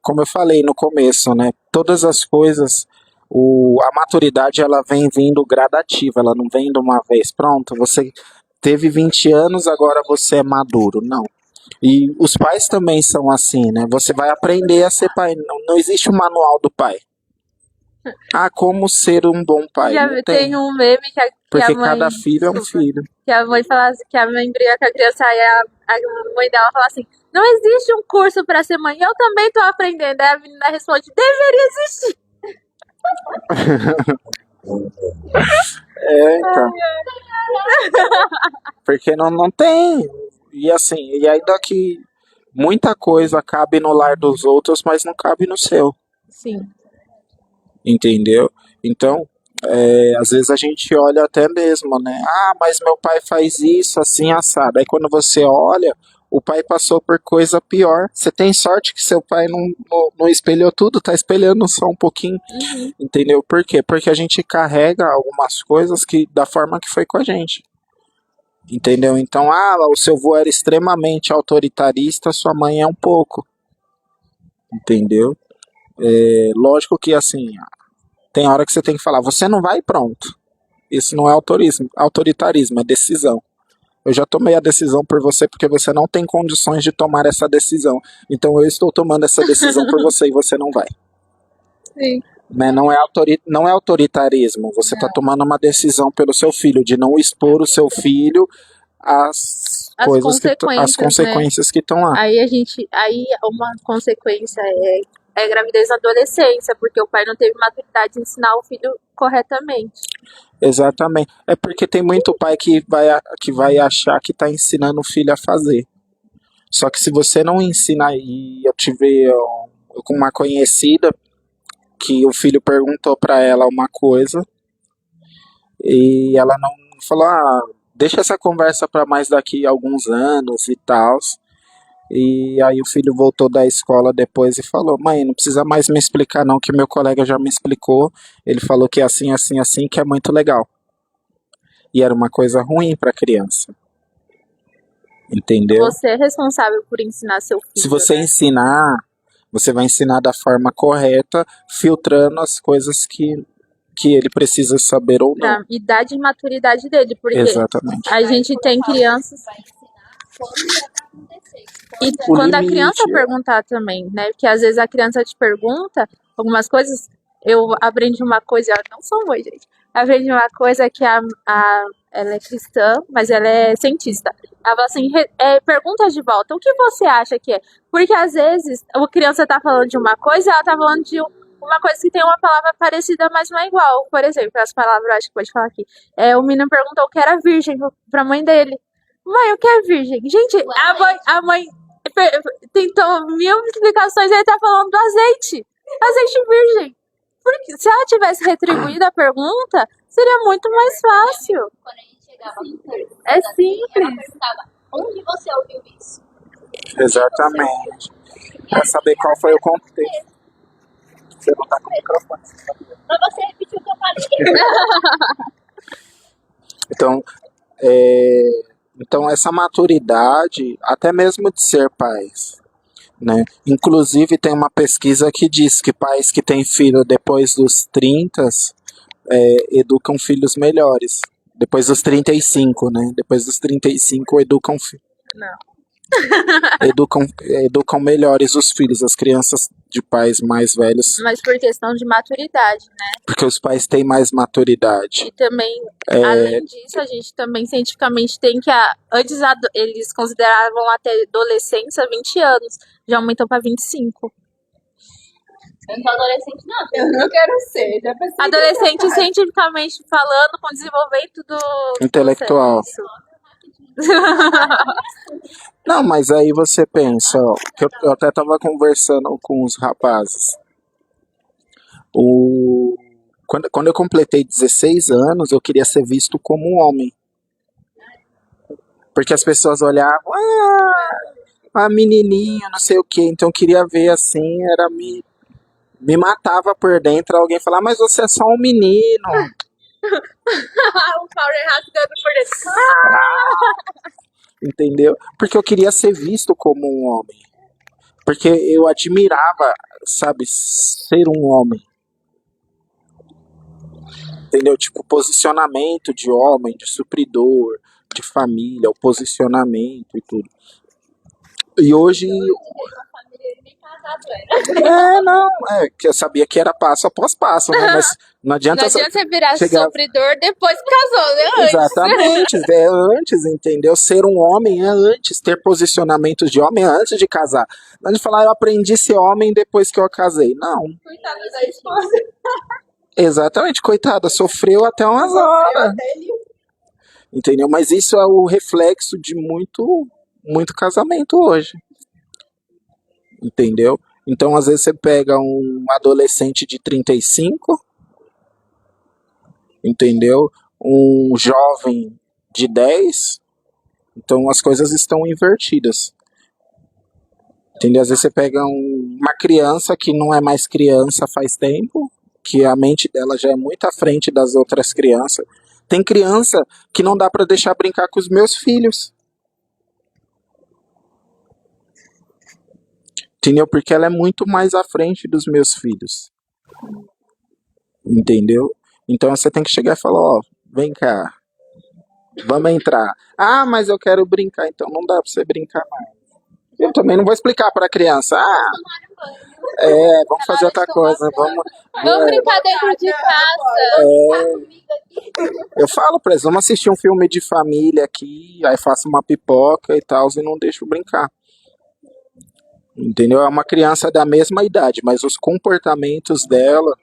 como eu falei no começo, né? Todas as coisas, a maturidade ela vem vindo gradativa, ela não vem de uma vez. Pronto, você teve 20 anos, agora você é maduro. Não. E os pais também são assim, né? Você vai aprender a ser pai. Não existe um manual do pai. Ah, como ser um bom pai? Já Não tem tem. um meme que Porque a mãe, cada filho é um filho. que a mãe fala assim, que a mãe briga com a criança, aí a mãe dela fala assim, não existe um curso para ser mãe, eu também tô aprendendo. Aí a menina responde, deveria existir. Então. Porque não tem. E assim, e ainda que muita coisa cabe no lar dos outros, mas não cabe no seu. Sim. Entendeu? Então, às vezes a gente olha até mesmo, né? Ah, mas meu pai faz isso, assim, assado. Aí quando você olha, o pai passou por coisa pior. Você tem sorte que seu pai não espelhou tudo, tá espelhando só um pouquinho. Uhum. Entendeu? Por quê? Porque a gente carrega algumas coisas que da forma que foi com a gente. Entendeu? Então, o seu avô era extremamente autoritarista, sua mãe é um pouco. Entendeu? Lógico que assim, tem hora que você tem que falar, você não vai e pronto. Isso não é autoritarismo, é decisão. Eu já tomei a decisão por você porque você não tem condições de tomar essa decisão. Então eu estou tomando essa decisão por você e você não vai. Sim. Né? Não é autoritarismo. Você está tomando uma decisão pelo seu filho, de não expor o seu filho às coisas as consequências que estão lá. Aí uma consequência é gravidez na adolescência, porque o pai não teve maturidade de ensinar o filho corretamente. Exatamente. É porque tem muito pai que vai achar que está ensinando o filho a fazer. Só que se você não ensinar, e eu tive com uma conhecida que o filho perguntou para ela uma coisa e ela não falou, deixa essa conversa para mais daqui a alguns anos e tal. E aí o filho voltou da escola depois e falou: mãe, não precisa mais me explicar não, que meu colega já me explicou. Ele falou que é assim, assim, assim, que é muito legal. E era uma coisa ruim para a criança. Entendeu? Você é responsável por ensinar seu filho, Se você né? ensinar, você vai ensinar da forma correta, filtrando as coisas que ele precisa saber ou não. Pra idade e maturidade dele, porque Exatamente. a gente tem crianças. E O quando a limite criança é- perguntar também, né? Porque às vezes a criança te pergunta algumas coisas. Eu aprendi uma coisa, eu não sou mãe, gente. Aprendi uma coisa que ela é cristã, mas ela é cientista. Ela fala assim, pergunta de volta, o que você acha que é? Porque às vezes a criança tá falando de uma coisa e ela tá falando de uma coisa que tem uma palavra parecida, mas não é igual. Por exemplo, as palavras, acho que pode falar aqui. O menino perguntou o que era virgem pra mãe dele. Mãe, o que é virgem? Gente, a mãe tentou mil explicações e ele tá falando do azeite. Azeite virgem. Porque se ela tivesse retribuído a pergunta, seria muito mais fácil. Quando a gente chegava no terceiro, É simples. ela perguntava, onde você ouviu isso? Exatamente. Pra saber qual foi o contexto. Você não tá com o microfone. Pra você repetir o que eu falei. Então, então essa maturidade, até mesmo de ser pais, né? Inclusive tem uma pesquisa que diz que pais que têm filho depois dos 30 educam filhos melhores. Depois dos 35, né? Depois dos 35 educam educam melhores os filhos, as crianças de pais mais velhos, Mas por questão de maturidade, né? porque os pais têm mais maturidade. E também, além disso, a gente também cientificamente tem que antes eles consideravam até adolescência 20 anos, já aumentou para 25. Eu não sou adolescente, não. Eu não quero ser. Já pensei Adolescente, cientificamente falando, com desenvolvimento do Intelectual. Não, mas aí você pensa, ó, que eu até tava conversando com os rapazes. Quando eu completei 16 anos, eu queria ser visto como um homem. Porque as pessoas olhavam, menininho, não sei o que, então eu queria ver assim, me matava por dentro, alguém falar, mas você é só um menino. O Power rasgando por dentro. Entendeu? Porque eu queria ser visto como um homem. Porque eu admirava, sabe, ser um homem. Entendeu? Tipo, posicionamento de homem, de supridor, de família, o posicionamento e tudo. E hoje... que eu sabia que era passo após passo, né? Mas não adianta... Não adianta você virar chegar- supridor depois que casou, né? Antes. Exatamente, é antes, entendeu? Ser um homem é antes, ter posicionamentos de homem é antes de casar. Não de falar, eu aprendi a ser homem depois que eu casei. Não, Coitada da esposa. exatamente, coitada, sofreu até umas horas. Entendeu? Mas isso é o reflexo de muito casamento hoje. Entendeu? Então, às vezes, você pega um adolescente de 35, entendeu? Um jovem de 10, então as coisas estão invertidas. Entendeu? Às vezes você pega uma criança que não é mais criança faz tempo, que a mente dela já é muito à frente das outras crianças. Tem criança que não dá para deixar brincar com os meus filhos. Entendeu? Porque ela é muito mais à frente dos meus filhos. Entendeu? Então você tem que chegar e falar, ó, vem cá, vamos entrar. Ah, mas eu quero brincar, então não dá pra você brincar mais. Eu também não vou explicar pra criança, vamos fazer outra coisa, vamos brincar dentro de casa. Eu falo pra eles, vamos assistir um filme de família aqui, aí faço uma pipoca e tal, e não deixo brincar. Entendeu? É uma criança da mesma idade, mas os comportamentos dela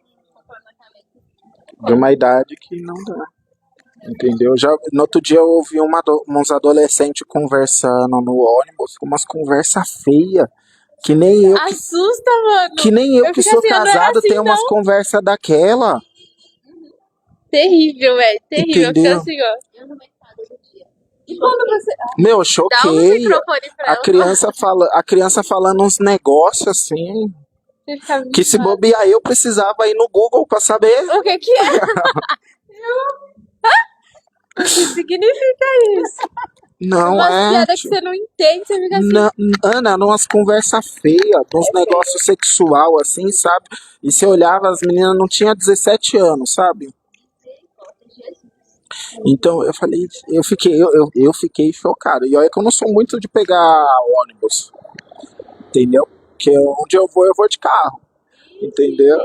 de uma idade que não dá. Entendeu? No outro dia eu ouvi uns adolescentes conversando no ônibus, com umas conversas feias, que nem eu Assusta, mano. que Eu sou fico assim, não é casado assim, tenho umas não. conversas daquela. Terrível, velho. Terrível. Eu fico Entendeu? assim, ó. Eu no metrô do dia. E quando você. Meu, Dá um choquei. microfone pra A criança falando uns negócios assim, ficar que se bobear eu precisava ir no Google pra saber. O que que é? O que significa isso? Não Umas é. piadas que você não entende, você fica assim. Ana, numas conversas feias, uns negócios sexual assim, sabe? E você olhava, as meninas não tinham 17 anos, sabe? Então eu falei, eu fiquei chocado. E olha que eu não sou muito de pegar ônibus, entendeu? Porque onde eu vou de carro, entendeu?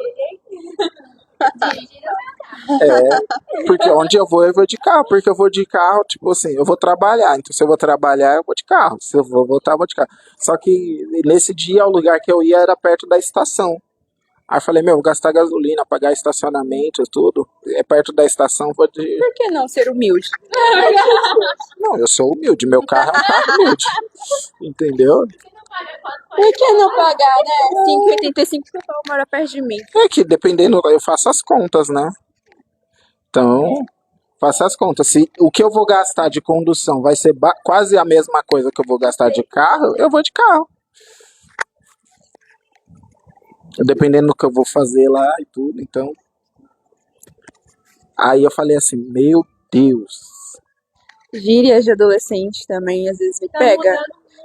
Porque onde eu vou de carro. Porque eu vou de carro, tipo assim, eu vou trabalhar. Então se eu vou trabalhar, eu vou de carro. Se eu vou voltar, eu vou de carro. Só que nesse dia, o lugar que eu ia era perto da estação. Aí eu falei, meu, vou gastar gasolina, pagar estacionamento e tudo. É perto da estação, vou de... Por que não ser humilde? Não, eu sou humilde, meu carro é um carro humilde. Entendeu? Por que não pagar, né? 5,85 que o mora perto de mim. É que dependendo, eu faço as contas, né? Então, faço as contas. Se o que eu vou gastar de condução vai ser quase a mesma coisa que eu vou gastar de carro, eu vou de carro. Dependendo do que eu vou fazer lá e tudo, então. Aí eu falei assim, meu Deus. Gírias de adolescente também, às vezes me pega.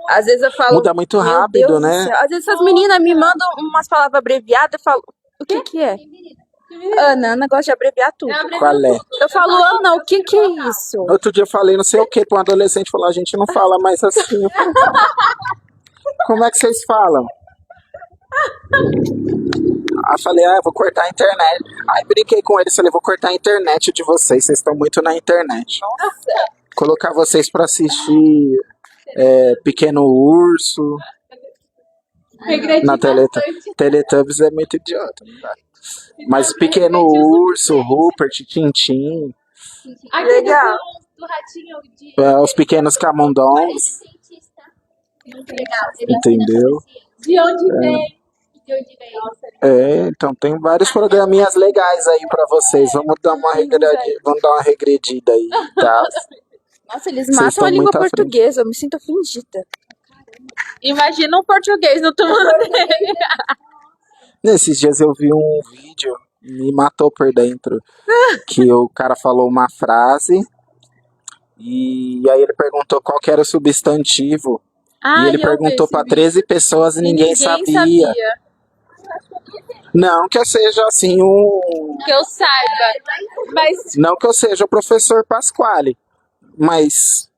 Às vezes eu falo. Muda muito "Meu rápido, Deus do né? céu." Às vezes as meninas me mandam umas palavras abreviadas, eu falo, o que que é? Ana gosta de abreviar tudo. Qual é? Eu falo, Ana, o que que é isso? Outro dia eu falei não sei o que para um adolescente, falou, a gente não fala mais assim. Eu falei, como é que vocês falam? Aí eu falei, eu vou cortar a internet. Aí brinquei com eles, falei, vou cortar a internet de vocês estão muito na internet. Colocar vocês pra assistir Pequeno Urso na Teletubbies é muito idiota, não dá. Mas Pequeno Urso, Rupert, Tintim, Legal. Do ratinho de... os pequenos camundongos, entendeu? De onde vem? De onde vem? Nossa, Então tem vários programinhas legais aí pra vocês. Vamos dar uma regredida aí, tá? Nossa, eles Vocês matam estão a língua muito à frente. portuguesa, eu me sinto ofendida. imagina um português no túmulo dele. Nesses dias eu vi um vídeo, me matou por dentro, que o cara falou uma frase e aí ele perguntou qual que era o substantivo. E ele perguntou pra 13 pessoas e ninguém sabia. Não que eu seja assim Que eu saiba. Mas Não que eu seja o professor Pasquale, mas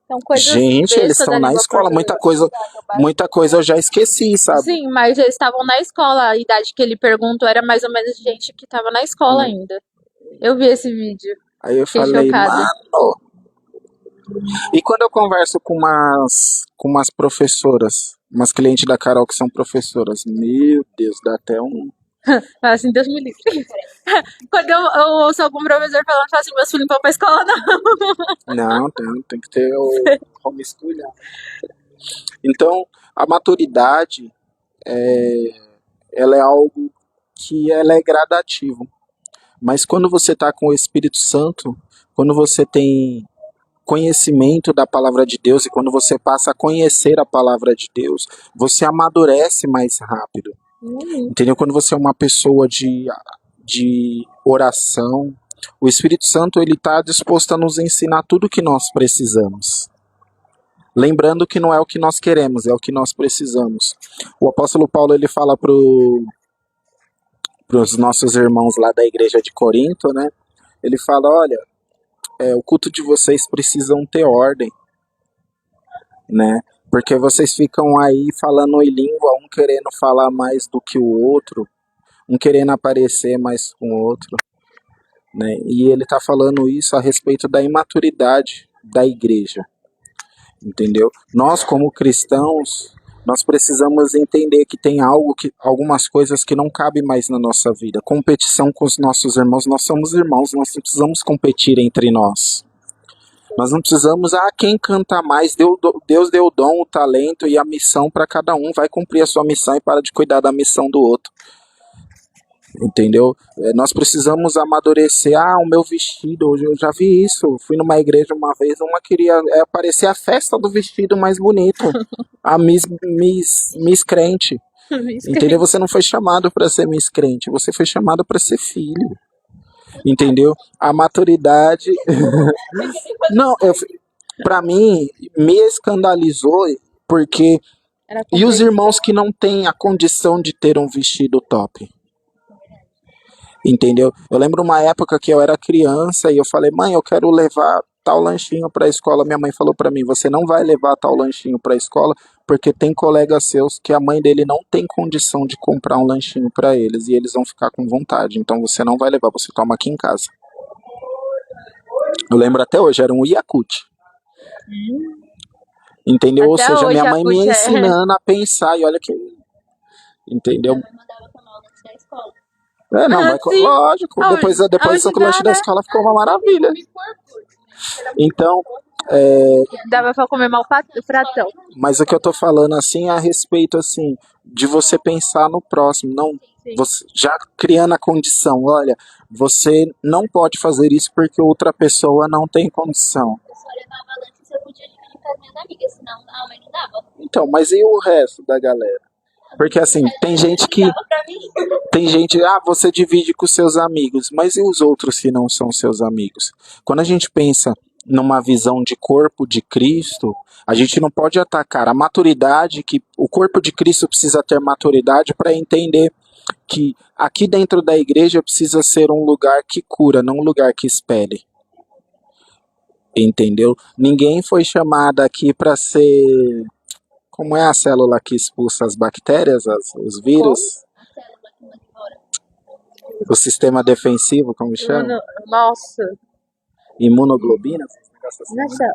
são coisas gente, eles bestas da estão na língua escola, portuguesa. muita coisa eu já esqueci, sabe? Sim, mas eles estavam na escola. A idade que ele perguntou era mais ou menos gente que tava na escola ainda. Eu vi esse vídeo. Aí eu Fiquei falei, chocada. mano. E quando eu converso com umas professoras, umas clientes da Carol que são professoras, meu Deus, dá até um... Fala assim, Deus me livre. Quando eu ouço algum professor falando, falo assim, meus filhos não vão pra escola, não. Não, tem que ter o homeschooling. Então, a maturidade, ela é algo que ela é gradativo. Mas quando você está com o Espírito Santo, quando você tem conhecimento da palavra de Deus e quando você passa a conhecer a palavra de Deus, você amadurece mais rápido. Entendeu? Quando você é uma pessoa de oração, o Espírito Santo ele está disposto a nos ensinar tudo o que nós precisamos. Lembrando que não é o que nós queremos, é o que nós precisamos. O apóstolo Paulo ele fala para os nossos irmãos lá da igreja de Corinto, né? Ele fala, olha, o culto de vocês precisam ter ordem, né? Porque vocês ficam aí falando em língua, um querendo falar mais do que o outro, um querendo aparecer mais com o outro, né? E ele está falando isso a respeito da imaturidade da igreja, entendeu? Nós como cristãos, nós precisamos entender que tem algumas coisas que não cabem mais na nossa vida. Competição com os nossos irmãos, nós somos irmãos, nós não precisamos competir entre nós. Nós não precisamos, quem canta mais, Deus deu o dom, o talento e a missão para cada um, vai cumprir a sua missão e para de cuidar da missão do outro. Entendeu? Nós precisamos amadurecer. Ah, o meu vestido, hoje eu já vi isso. Fui numa igreja uma vez, uma queria aparecer a festa do vestido mais bonito. A Miss Crente. Entendeu? Você não foi chamado para ser Miss Crente, você foi chamado para ser filho. Entendeu? A maturidade. Não, para mim, me escandalizou porque. Era E os competição. irmãos que não têm a condição de ter um vestido top? Entendeu? Eu lembro uma época que eu era criança e eu falei, mãe, eu quero levar tal lanchinho para a escola. Minha mãe falou para mim, você não vai levar tal lanchinho para a escola porque tem colegas seus que a mãe dele não tem condição de comprar um lanchinho para eles e eles vão ficar com vontade. Então você não vai levar, você toma aqui em casa. Eu lembro até hoje, era um Yakult. Entendeu? Ou Até seja, hoje, minha mãe me Yakult ensinando a pensar e olha que... Entendeu? Minha mãe mandava tomar o lanche da escola. Não, vai, Sim. lógico. Depois Hoje o lanche dá, da né? escola ficou uma maravilha. Então, Dava pra comer mal pratão. mas o que eu tô falando assim é a respeito assim de você pensar no próximo, não Sim. você já criando a condição, olha, você não pode fazer isso porque outra pessoa não tem condição. Eu só levava lanche se eu podia dividir com as minhas amigas, senão a mãe não dava. Então, mas e o resto da galera? Porque assim, tem gente que Dava pra mim. tem gente, você divide com seus amigos, mas e os outros que não são seus amigos? Quando a gente pensa numa visão de corpo de Cristo, a gente não pode atacar a maturidade, que o corpo de Cristo precisa ter maturidade para entender que aqui dentro da igreja precisa ser um lugar que cura, não um lugar que expele. Entendeu? Ninguém foi chamado aqui para ser. Como é a célula que expulsa as bactérias, os vírus? A célula que manda embora. O sistema defensivo, como chama? Nossa. Imunoglobina? Esse negócio assim, né? Nossa.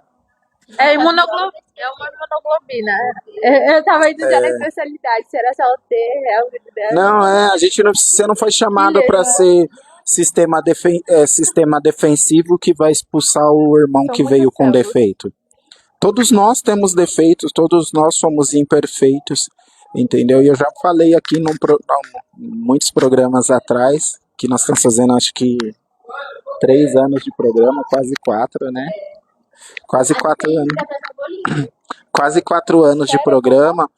É uma imunoglobina. Eu tava indo já na especialidade, se era CLT, Não, a gente não, você não foi chamado para ser sistema defensivo que vai expulsar o irmão São que muitas veio com células. defeito. Todos nós temos defeitos, todos nós somos imperfeitos, entendeu? E eu já falei aqui muitos programas atrás, que nós estamos fazendo acho que 3 anos de programa, quase 4, né? Quase 4 anos. Quase 4 anos de programa,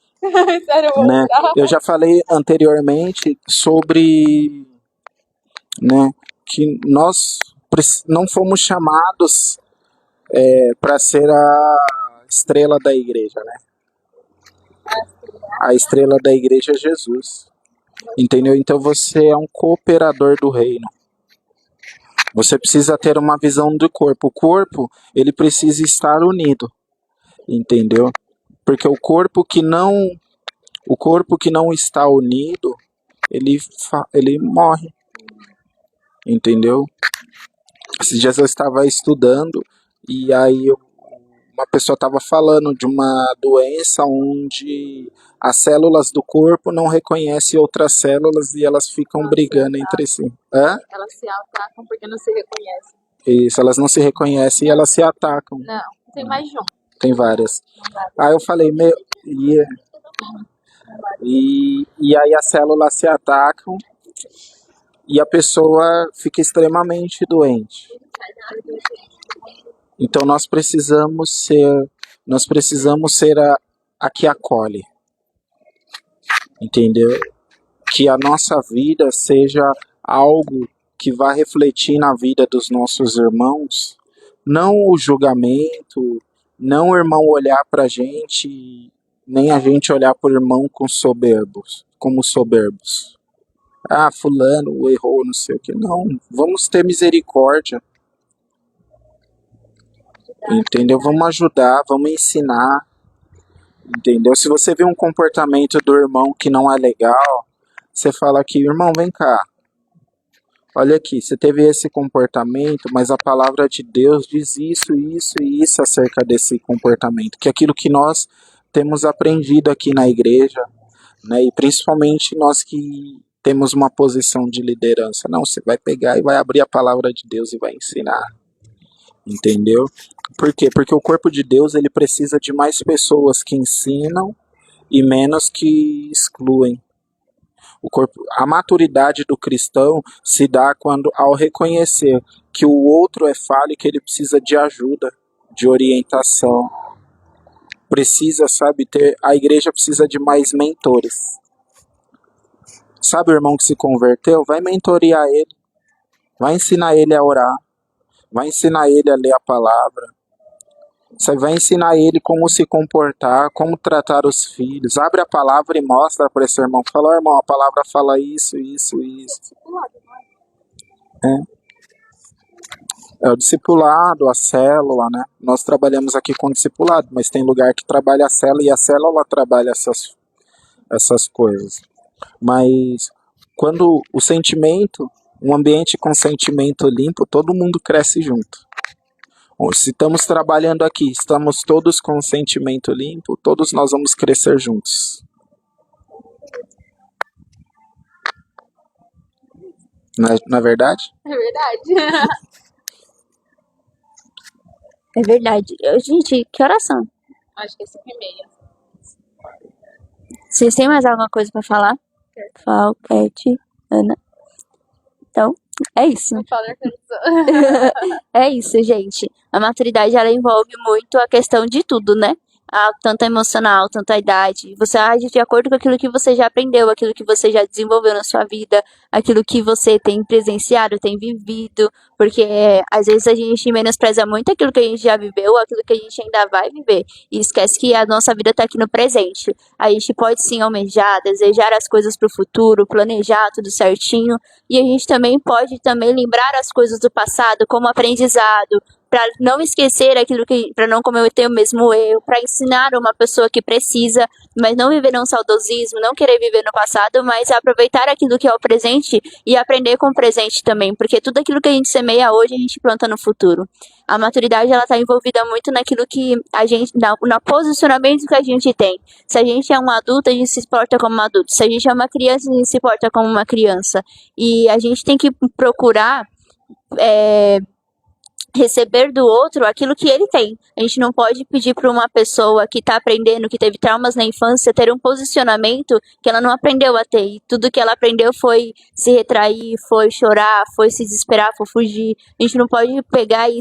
Sério, né? Eu já falei anteriormente sobre, né, que nós não fomos chamados para ser a estrela da igreja, né? A estrela da igreja é Jesus, entendeu? Então você é um cooperador do reino. Você precisa ter uma visão do corpo. O corpo, ele precisa estar unido, entendeu? Porque o corpo que não está unido, ele morre, entendeu? Esses dias eu estava estudando e aí uma pessoa estava falando de uma doença onde as células do corpo não reconhecem outras células e elas ficam brigando entre si. Elas se atacam porque não se reconhecem. Isso, elas não se reconhecem e elas se atacam. Não, tem mais de um. Tem várias. Aí eu falei, e aí as células se atacam e a pessoa fica extremamente doente. Então nós precisamos ser a que acolhe, entendeu? Que a nossa vida seja algo que vá refletir na vida dos nossos irmãos, não o julgamento, não o irmão olhar pra gente, nem a gente olhar pro irmão como soberbos. Fulano errou, não sei o que. Não, vamos ter misericórdia. Entendeu? Vamos ajudar, vamos ensinar. Entendeu? Se você vê um comportamento do irmão que não é legal, você fala aqui, irmão, vem cá. Olha aqui, você teve esse comportamento, mas a palavra de Deus diz isso, isso e isso acerca desse comportamento. Que é aquilo que nós temos aprendido aqui na igreja, né? E principalmente nós que temos uma posição de liderança. Não, você vai pegar e vai abrir a palavra de Deus e vai ensinar. Entendeu? Por quê? Porque o corpo de Deus ele precisa de mais pessoas que ensinam e menos que excluem. A maturidade do cristão se dá quando, ao reconhecer que o outro é falho e que ele precisa de ajuda, de orientação. Precisa, sabe, a igreja precisa de mais mentores. Sabe o irmão que se converteu? Vai mentorear ele. Vai ensinar ele a orar. Vai ensinar ele a ler a palavra. Você vai ensinar ele como se comportar, como tratar os filhos. Abre a palavra e mostra para esse irmão. Fala, oh, irmão, a palavra fala isso, isso, isso. É o discipulado, a célula, né? Nós trabalhamos aqui com discipulado, mas tem lugar que trabalha a célula e a célula trabalha essas coisas. Mas quando o sentimento, um ambiente com sentimento limpo, todo mundo cresce junto. Se estamos trabalhando aqui, estamos todos com sentimento limpo, todos nós vamos crescer juntos. Não é verdade? É verdade. É verdade. Gente, que oração? Acho que é 5h30. Vocês têm mais alguma coisa pra falar? Falquete, Ana. Então, é isso. Não fala organização. É isso, gente. A maturidade, ela envolve muito a questão de tudo, né? Tanto a emocional, tanto a idade. Você age de acordo com aquilo que você já aprendeu, aquilo que você já desenvolveu na sua vida, aquilo que você tem presenciado, tem vivido. Porque às vezes a gente menospreza muito aquilo que a gente já viveu, aquilo que a gente ainda vai viver. E esquece que a nossa vida tá aqui no presente. A gente pode sim almejar, desejar as coisas pro futuro, planejar tudo certinho. E a gente também pode lembrar as coisas do passado como aprendizado, para não esquecer aquilo para não cometer o mesmo erro, para ensinar uma pessoa que precisa, mas não viver um saudosismo, não querer viver no passado, mas aproveitar aquilo que é o presente e aprender com o presente também, porque tudo aquilo que a gente semeia hoje a gente planta no futuro. A maturidade, ela está envolvida muito naquilo que a gente, no posicionamento que a gente tem. Se a gente é um adulto, a gente se porta como um adulto. Se a gente é uma criança, a gente se porta como uma criança. E a gente tem que procurar receber do outro aquilo que ele tem. A gente não pode pedir para uma pessoa que está aprendendo, que teve traumas na infância, ter um posicionamento que ela não aprendeu a ter. E tudo que ela aprendeu foi se retrair, foi chorar, foi se desesperar, foi fugir. A gente não pode pegar e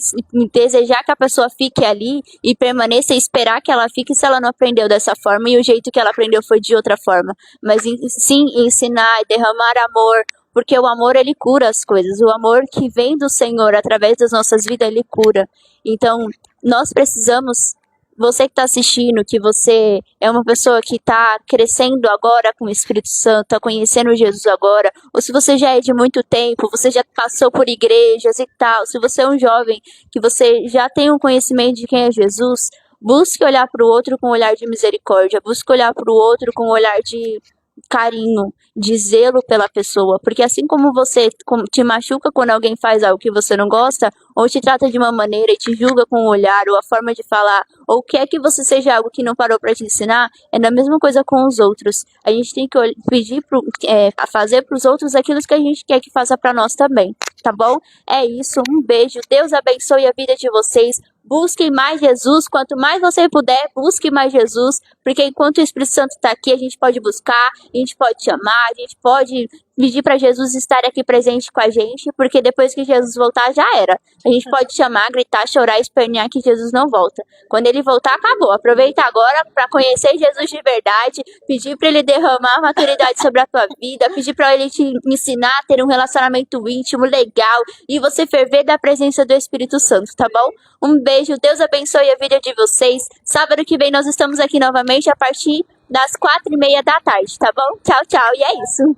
desejar que a pessoa fique ali e permaneça e esperar que ela fique se ela não aprendeu dessa forma e o jeito que ela aprendeu foi de outra forma. Mas sim ensinar, derramar amor, porque o amor, ele cura as coisas. O amor que vem do Senhor através das nossas vidas, ele cura. Então, nós precisamos, você que está assistindo, que você é uma pessoa que está crescendo agora com o Espírito Santo, está conhecendo Jesus agora, ou se você já é de muito tempo, você já passou por igrejas e tal, se você é um jovem que você já tem um conhecimento de quem é Jesus, busque olhar para o outro com um olhar de misericórdia, busque olhar para o outro com um olhar de carinho, de zelo pela pessoa, porque assim como você te machuca quando alguém faz algo que você não gosta, ou te trata de uma maneira e te julga com o olhar, ou a forma de falar, ou quer que você seja algo que não parou para te ensinar, é da mesma coisa com os outros. A gente tem que pedir fazer para os outros aquilo que a gente quer que faça para nós também, tá bom? É isso, um beijo, Deus abençoe a vida de vocês. Busquem mais Jesus, quanto mais você puder, busque mais Jesus, porque enquanto o Espírito Santo está aqui, a gente pode buscar, a gente pode chamar, a gente pode pedir para Jesus estar aqui presente com a gente, porque depois que Jesus voltar, já era. A gente pode chamar, gritar, chorar, espernear que Jesus não volta. Quando ele voltar, acabou. Aproveita agora para conhecer Jesus de verdade, pedir para ele derramar maturidade sobre a tua vida, pedir para ele te ensinar a ter um relacionamento íntimo, legal, e você ferver da presença do Espírito Santo, tá bom? Um beijo, Deus abençoe a vida de vocês. Sábado que vem nós estamos aqui novamente a partir das 4h30 da tarde, tá bom? Tchau, tchau, e é isso.